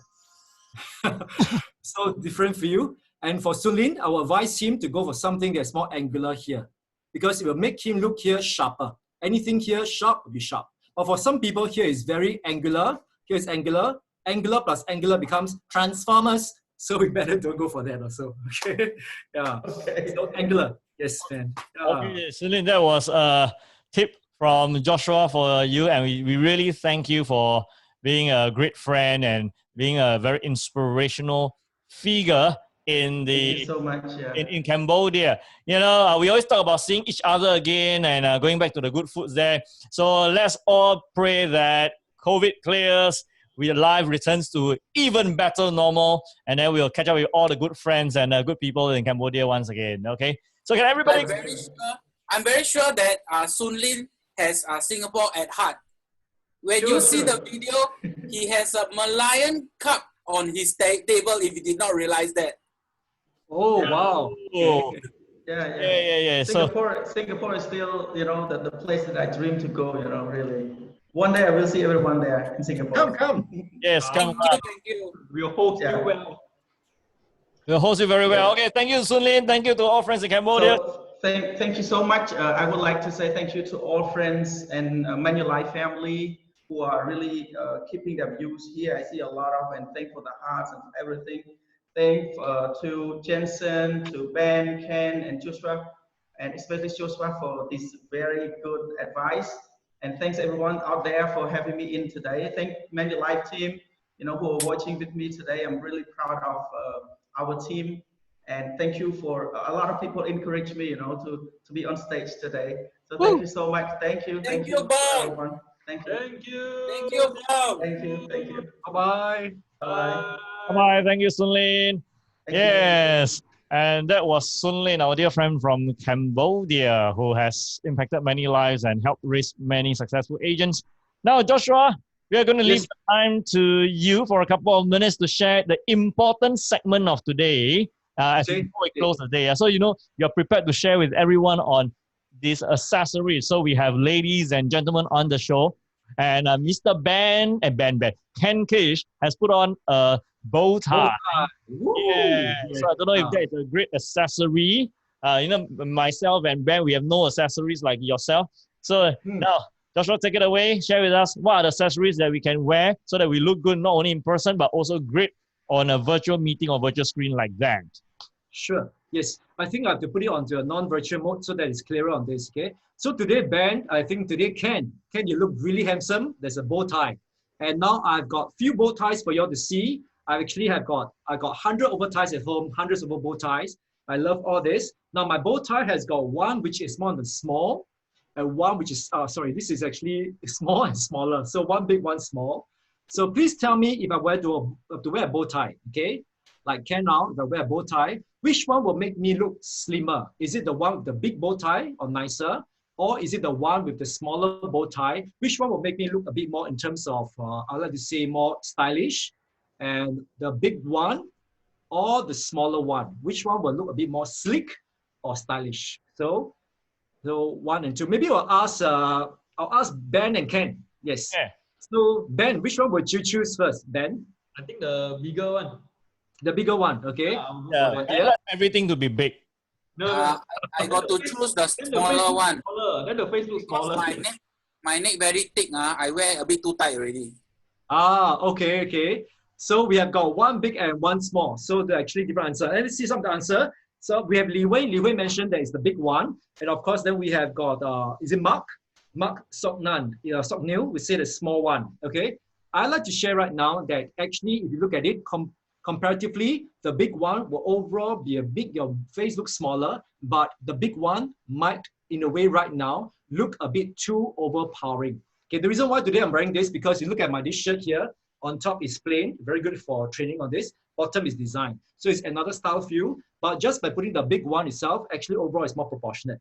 So different for you. And for Soon Lin, I will advise him to go for something that's more angular here, because it will make him look here sharper. Anything here sharp will be sharp. But for some people, here is very angular. Here is angular. Angular plus angular becomes Transformers. So we better don't go for that also. Okay. Yeah. Okay. So angular. Yes, man. Okay, Soon Lin, that was a tip from Joshua for you, and we really thank you for being a great friend and being a very inspirational figure in the Thank you so much, yeah. in Cambodia. You know, we always talk about seeing each other again and going back to the good foods there. So let's all pray that COVID clears, life returns to even better normal, and then we'll catch up with all the good friends and good people in Cambodia once again. Okay, so can everybody? I'm very sure that Soon Lin has Singapore at heart. When you see the video, he has a Malayan cup on his table. If you did not realize that. Oh wow! Oh. Yeah. Singapore is still, you know, the place that I dream to go. You know, really. One day I will see everyone there in Singapore. Come. Yes, come. Thank you. We'll host you well. We'll host you very well. Okay, thank you, Sun Lin. Thank you to all friends in Cambodia. So thank you so much. I would like to say thank you to all friends and Manulife family who are really keeping their views here. I see a lot of, and thank for the hearts and everything. Thank to Jensen, to Ben, Ken, and Joshua, and especially Joshua for this very good advice. And thanks everyone out there for having me in today. Thank Manulife team, who are watching with me today. I'm really proud of our team. And thank you for a lot of people encourage me, to be on stage today. So thank you so much. Thank you. Thank you, Bob. Everyone. Thank you. Thank you. Thank you, Bob. Thank you. Thank you. Bye-bye. Bye. Bye. Thank you, Sun Lin. Thank you. Yes. And that was Sun Lin, our dear friend from Cambodia, who has impacted many lives and helped raise many successful agents. Now, Joshua, we are going to leave the time to you for a couple of minutes to share the important segment of today as before we close the day. So, you're prepared to share with everyone on these accessories. So we have ladies and gentlemen on the show. And Mr. Ken Kish has put on a bow tie. Yeah. So I don't know if that is a great accessory. Myself and Ben, we have no accessories like yourself. So now, Joshua, take it away. Share with us what are the accessories that we can wear so that we look good not only in person but also great on a virtual meeting or virtual screen like that. Sure. Yes. I think I have to put it onto a non-virtual mode so that it's clearer on this. Okay. So today, Ben, I think today, Ken, you look really handsome. There's a bow tie. And now I've got few bow ties for you all to see. I got 100 over ties at home, hundreds of bow ties. I love all this. Now my bow tie has got one which is more than small, and one which is, this is actually small and smaller. So one big, one small. So please tell me if I were to wear a bow tie, okay? Like Ken now, if I wear a bow tie, which one will make me look slimmer? Is it the one with the big bow tie or nicer? Or is it the one with the smaller bow tie? Which one will make me look a bit more in terms of, I like to say more stylish? And the big one or the smaller one? Which one will look a bit more sleek or stylish? So 1 and 2. Maybe I'll ask Ben and Ken. Yes. Yeah. So Ben, which one would you choose first, Ben? I think the bigger one. The bigger one, okay? I like everything to be big. No, I got to choose the smaller one. Then the face looks Because smaller. my neck very thick. I wear a bit too tight already. Okay. So we have got one big and one small. So they're actually different answer. And let's see some of the answer. So we have Li Wei. Li Wei mentioned that it's the big one. And of course, then we have got, is it Mark? Mark Soknan, Soknil, we say the small one, okay? I'd like to share right now that actually, if you look at it, comparatively, the big one will overall be your face looks smaller, but the big one might, in a way right now, look a bit too overpowering. Okay, the reason why today I'm wearing this, because you look at this shirt here, on top is plain, very good for training on this, bottom is designed. So it's another style view, but just by putting the big one itself, actually overall it's more proportionate.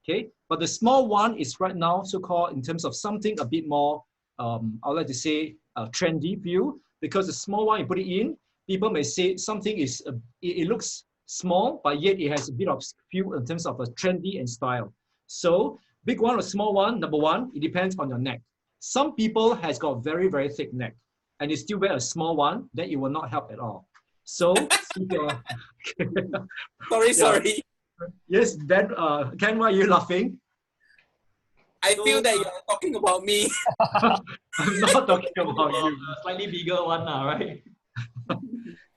Okay, but the small one is right now so-called in terms of something a bit more, I would like to say, trendy view, because the small one, you put it in, people may say something is, it looks small, but yet it has a bit of feel in terms of a trendy and style. So big one or small one, number one, it depends on your neck. Some people has got very, very thick neck and they still wear a small one, then it will not help at all. So, Sorry. Yes, Ben, Ken, why are you laughing? I feel that you're talking about me. I'm not talking about you. Slightly bigger one, right?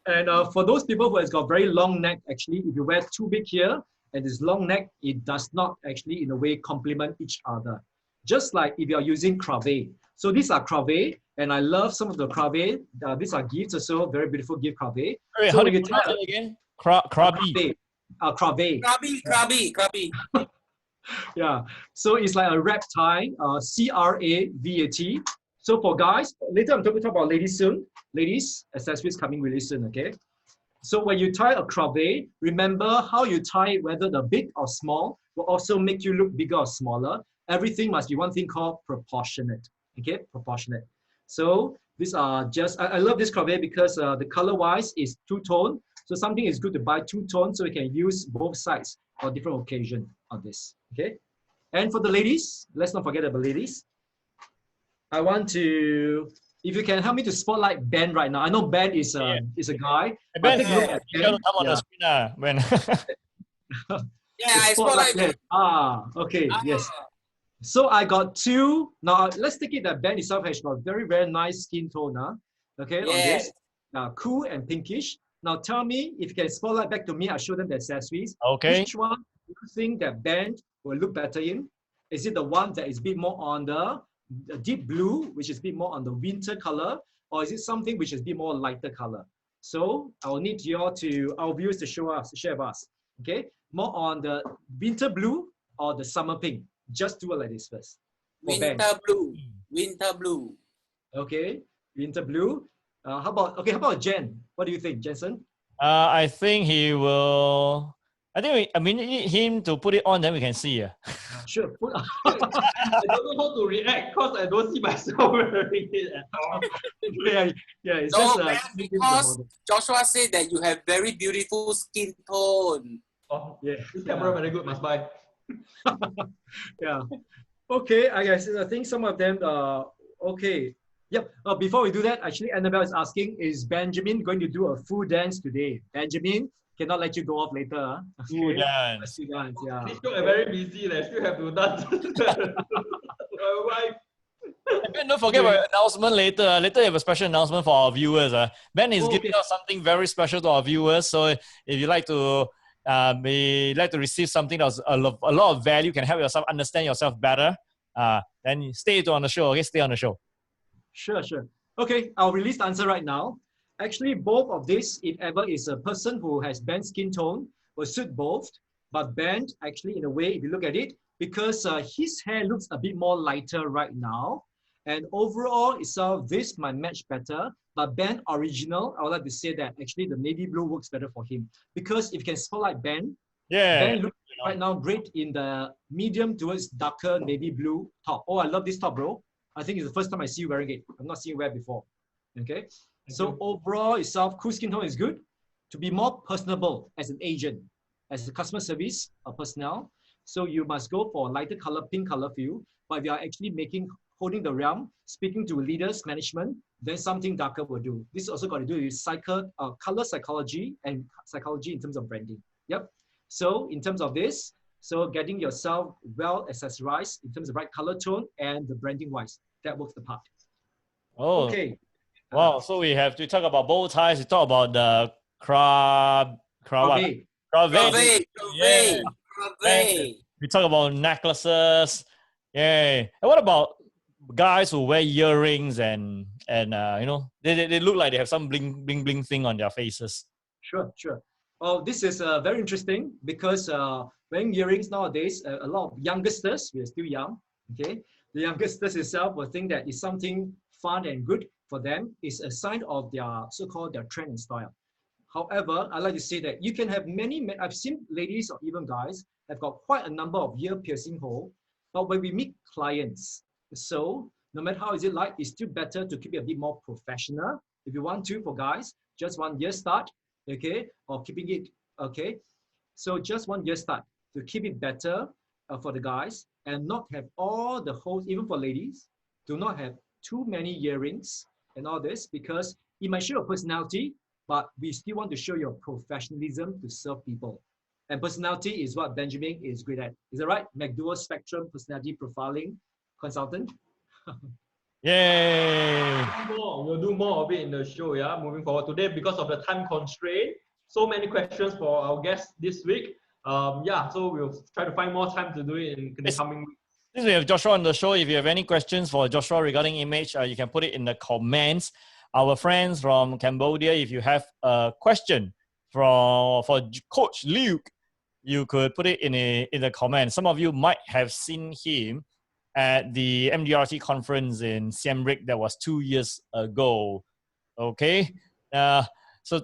And for those people who has got very long neck, actually, if you wear too big here and this long neck, it does not actually in a way complement each other. Just like if you're using crave. So these are crave, and I love some of the crave. These are gifts also, very beautiful gift crave. Wait, So how do you you tell it again? Krabi. crave. Krabi. Yeah, so it's like a wrap tie, C-R-A-V-A-T. So for guys, later I'm going to talk about ladies soon. Ladies, accessories coming really soon, okay? So when you tie a crave, remember how you tie it, whether the big or small, will also make you look bigger or smaller. Everything must be one thing called proportionate, okay? Proportionate. So these are just, I love this crave because the color-wise is two-tone. So something is good to buy two-tone so you can use both sides on different occasion on this, okay? And for the ladies, let's not forget about ladies. I want to if you can help me to spotlight Ben right now. I know Ben is a guy. Hey, But Ben, take a look at you Ben. gotta come on the screen, Ben. Yeah, The I spotlight Ben. Okay, yes. So I got two. Now let's take it that Ben itself has got very, very nice skin tone. Okay, on this. Cool and pinkish. Now tell me if you can spotlight back to me. I'll show them the accessories. Okay. Which one do you think that Ben will look better in? Is it the one that is a bit more on the deep blue, which is a bit more on the winter color, or is it something which is a bit more lighter color? So I will need our viewers to share with us. Okay, more on the winter blue or the summer pink. Just do it like this first. Winter blue. Winter blue. Okay, winter blue. How about Jen? What do you think, Jensen? I think he will. I think we need him to put it on, then we can see. Sure. I don't know how to react because I don't see myself wearing it at all. yeah. It's No, just because Joshua said that you have very beautiful skin tone. Oh, yeah. This camera very good, must buy. Yeah. Okay, I think some of them okay. Yep. Before we do that, actually, Annabelle is asking, is Benjamin going to do a full dance today? Benjamin, cannot let you go off later. Full dance. Full dance, yeah. This show is very busy. Still have to dance. My wife. Ben, don't forget about your announcement later. Later, you have a special announcement for our viewers. Ben is giving us something very special to our viewers. So if you like to receive something that's a lot of value, can help yourself understand yourself better, then stay on the show. Okay, stay on the show. Sure. Okay, I'll release the answer right now. Actually, both of this, if ever is a person who has Ben's skin tone, will suit both. But Ben, actually, in a way, if you look at it, because his hair looks a bit more lighter right now, and overall itself, this might match better. But Ben original, I would like to say that actually the navy blue works better for him. Because if you can spotlight Ben, Ben looks right now great in the medium towards darker navy blue top. Oh, I love this top, bro. I think it's the first time I see you wearing it. I've not seen you wear before. Okay. So overall itself, cool skin tone is good. To be more personable as an agent, as a customer service personnel. So you must go for a lighter color, pink color feel. But if you are actually holding the realm, speaking to leaders, management, then something darker will do. This also got to do with color psychology and psychology in terms of branding. Yep. So in terms of this, so getting yourself well accessorized in terms of right color tone and the branding wise, that works the part. Oh, okay. Wow. So we have to talk about bow ties. We talk about the crave. We talk about necklaces. Yeah. And what about guys who wear earrings and they look like they have some bling thing on their faces? Sure. Oh, this is very interesting because wearing earrings nowadays, a lot of youngsters, we are still young, okay? The youngsters itself will think that it's something fun and good for them. It's a sign of their so-called their trend and style. However, I like to say that you can have I've seen ladies or even guys have got quite a number of ear piercing hole, but when we meet clients, so no matter how is it like, it's still better to keep it a bit more professional. If you want to, for guys, just 1 year start, okay, or keeping it, okay. So just 1 year start to keep it better for the guys and not have all the holes, even for ladies, do not have too many earrings and all this because it might show your personality, but we still want to show your professionalism to serve people. And personality is what Benjamin is great at. Is that right? McDowell Spectrum Personality Profiling Consultant. Yay! We'll do more of it in the show, yeah, moving forward. Today, because of the time constraint, so many questions for our guests this week. So we'll try to find more time to do it in the coming week. Since we have Joshua on the show, if you have any questions for Joshua regarding image, you can put it in the comments. Our friends from Cambodia, if you have a question for Coach Luke, you could put it in the comments. Some of you might have seen him at the MDRT conference in Siem Reap that was 2 years ago. Okay, so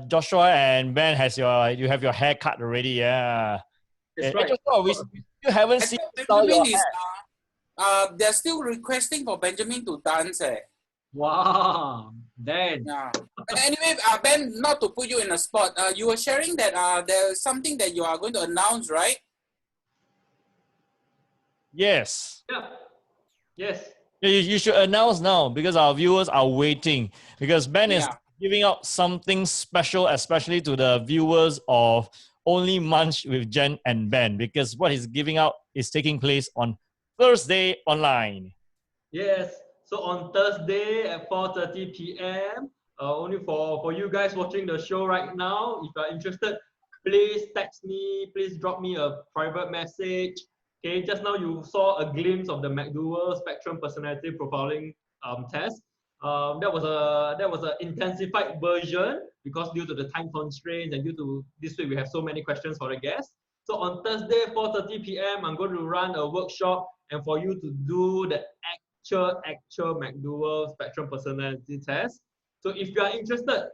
Joshua and Ben you have your hair cut already, yeah. That's right. Joshua, you haven't seen Benjamin they're still requesting for Benjamin to dance. Wow, Ben. Yeah. Anyway, Ben, not to put you in a spot, you were sharing that there's something that you are going to announce, right? Yes. Yeah. Yes. You should announce now because our viewers are waiting. Because Ben is giving out something special, especially to the viewers of Only Munch with Jen and Ben. Because what he's giving out is taking place on Thursday online. Yes. So on Thursday at 4:30 p.m. Only for you guys watching the show right now, if you're interested, please text me. Please drop me a private message. Okay, just now you saw a glimpse of the McDowell Spectrum Personality Profiling test. That was an intensified version because due to the time constraints and due to this week we have so many questions for the guests. So on Thursday 4:30 p.m. I'm going to run a workshop and for you to do the actual McDowell Spectrum Personality test. So if you are interested,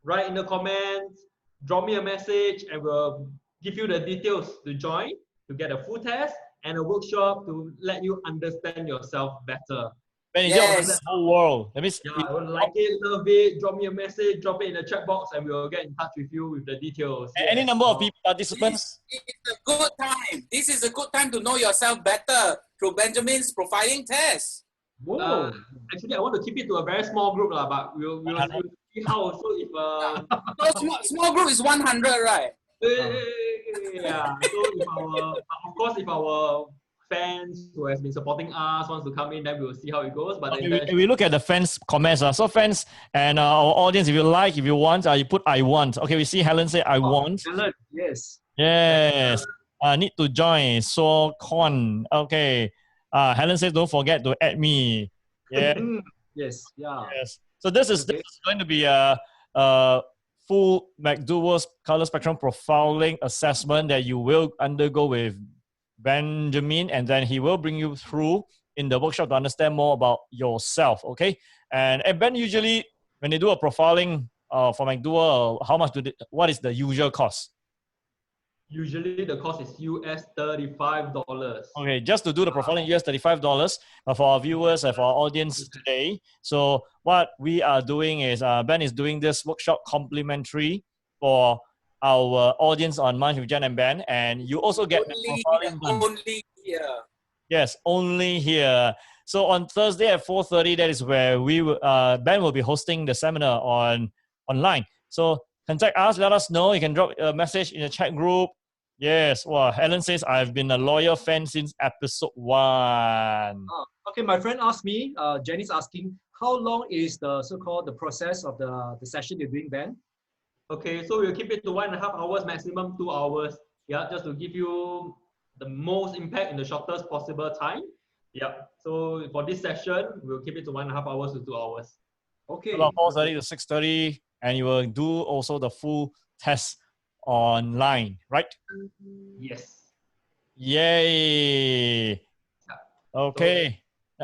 write in the comments, drop me a message, and we'll give you the details to join to get a full test and a workshop to let you understand yourself better. Ben, yes. The whole world. That means I would like it, love it. Drop me a message, drop it in the chat box, and we'll get in touch with you with the details. Any number of people, participants? It's a good time. This is a good time to know yourself better through Benjamin's profiling test. Actually, I want to keep it to a very small group, but we'll see how. So if small group is 100, right? Yeah. So if our fans who has been supporting us wants to come in, then we will see how it goes. But we look at the fans' comments. So fans and our audience, if you want, you put I want. Okay, we see Helen say I want. Helen, yes. Yes. Need to join. So con. Okay. Helen says don't forget to add me. Yeah. Yes. Yeah. Yes. So this is going to be a full McDowell's color spectrum profiling assessment that you will undergo with Benjamin, and then he will bring you through in the workshop to understand more about yourself. Okay. And Ben, usually when they do a profiling for McDowell, what is the usual cost? Usually the cost is US $35. Okay, just to do the profiling, US $35 for our viewers and for our audience today. So what we are doing is Ben is doing this workshop complimentary for our audience on Munch with Jen and Ben, and you also get only here. Yes, only here. So on Thursday at 4:30, that is where Ben will be hosting the seminar online. So contact us, let us know. You can drop a message in the chat group. Yes. Well, Helen says, I've been a loyal fan since episode 1. Okay, my friend asked me, Jenny's asking, how long is the so-called the process of the session you're doing, Ben? Okay, so we'll keep it to 1.5 hours, maximum 2 hours. Yeah, just to give you the most impact in the shortest possible time. Yeah. So for this session, we'll keep it to 1.5 hours to 2 hours. Okay. About 4:30 to 6:30, and you will do also the full test online, right? Yes. Yay. Okay.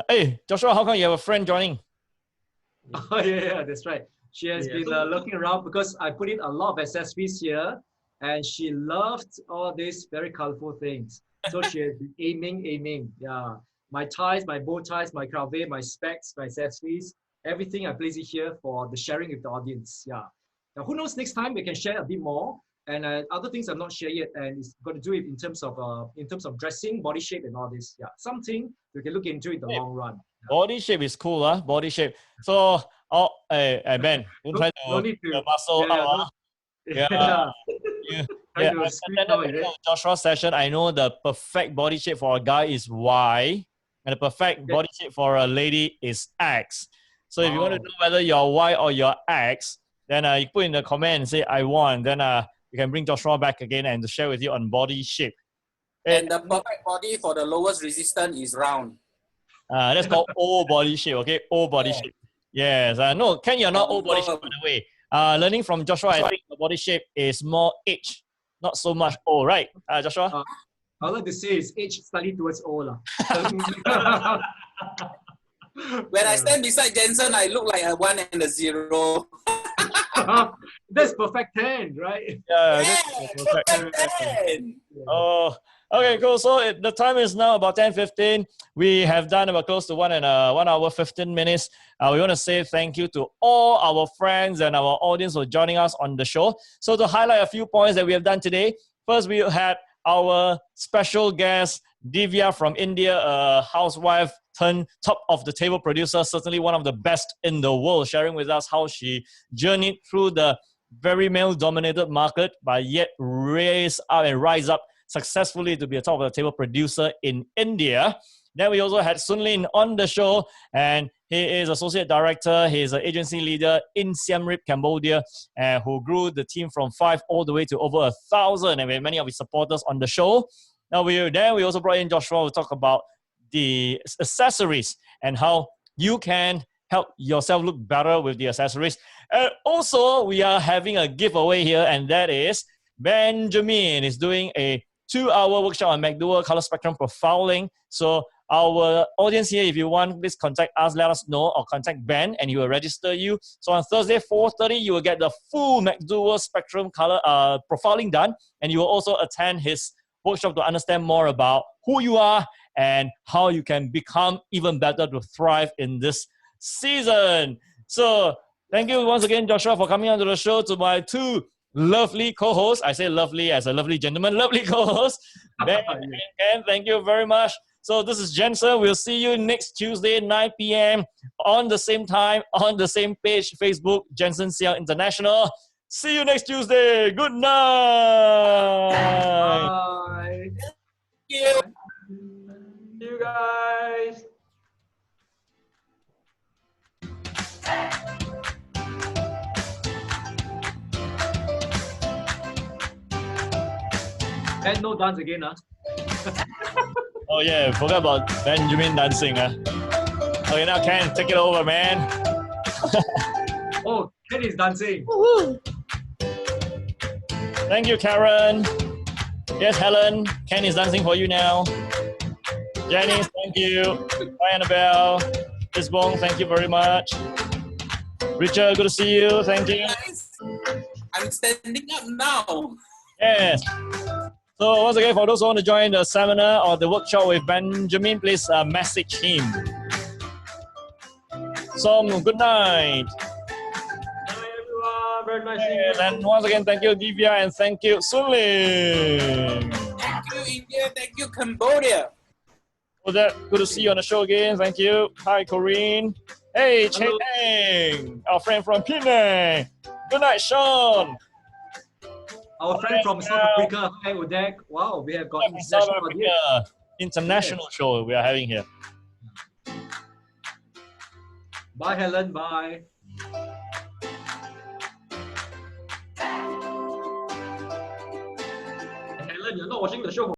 Hey, Joshua, how come you have a friend joining? Oh, yeah, that's right. She has been looking around because I put in a lot of accessories here, and she loved all these very colorful things. So she has been aiming. Yeah. My ties, my bow ties, my cravat, my specs, my accessories, everything I place it here for the sharing with the audience. Yeah. Now, who knows, next time we can share a bit more. And other things I'm not sure yet, and it's got to do it in terms of dressing, body shape, and all this. Yeah, something we can look into in the long run. Yeah. Body shape is cool, huh? Body shape. So, hey, Ben, don't try to muscle up. Joshua's session, I know the perfect body shape for a guy is Y, and the perfect body shape for a lady is X. So if you want to know whether you're Y or you're X, then you put in the comment and say I want. Then you can bring Joshua back again and to share with you on body shape. And the perfect body for the lowest resistance is round. That's called O body shape, okay? O body shape. Yes. No, Ken, you're not O body shape, by the way. Learning from Joshua, I think the body shape is more H, not so much O, right? Joshua? I like to say it's H slightly towards O. When I stand beside Jensen, I look like a 1 and a 0. That's perfect 10, right? Yeah, that's perfect 10. Oh, okay, cool. So the time is now about 10:15. We have done about close to 1 hour 15 minutes. We want to say thank you to all our friends and our audience for joining us on the show. So to highlight a few points that we have done today, first we had our special guest Divya from India, a housewife turned top of the table producer, certainly one of the best in the world, sharing with us how she journeyed through the very male-dominated market, but yet rise up successfully to be a top of the table producer in India. Then we also had Sun Lin on the show, and he is associate director. He is an agency leader in Siem Reap, Cambodia, who grew the team from 5 all the way to over 1,000, and we had many of his supporters on the show. Now we also brought in Joshua to talk about the accessories and how you can help yourself look better with the accessories. And also, we are having a giveaway here, and that is Benjamin is doing a 2-hour workshop on McDowell color spectrum profiling. So our audience here, if you want, please contact us, let us know, or contact Ben, and he will register you. So on Thursday, 4:30, you will get the full McDowell spectrum color profiling done, and you will also attend his workshop to understand more about who you are and how you can become even better to thrive in this season. So thank you once again, Joshua, for coming onto the show. To my 2 lovely co-hosts, I say lovely as a lovely gentleman, lovely co-hosts, Ben and Ken, thank you very much. So this is Jensen. We'll see you next Tuesday, 9 p.m. on the same time, on the same page, Facebook, Jensen Siaw International. See you next Tuesday. Good night. Bye. Thank you. See you guys. And no dance again, huh? Oh yeah, forgot about Benjamin dancing. Okay, now Ken, take it over, man. Oh, Ken is dancing. Thank you, Karen. Yes, Helen, Ken is dancing for you now. Janice, thank you. Bye, Annabelle. Isbong, thank you very much. Richard, good to see you. Thank you. Guys, I'm standing up now. Yes. So once again, for those who want to join the seminar or the workshop with Benjamin, please message him. So good night. Bye, everyone. Very nice seeing you. And once again, thank you, Divya, and thank you, Sun Lin. Thank you, India. Thank you, Cambodia. Good to see you on the show again. Thank you. Hi, Corinne. Hey, Chen Eng, our friend from Penang. Good night, Sean. Our friend from South Africa. Hi, Odek. Wow, we have got South international audience. Africa international show we are having here. Bye, Helen. Bye. Helen, you're not watching the show.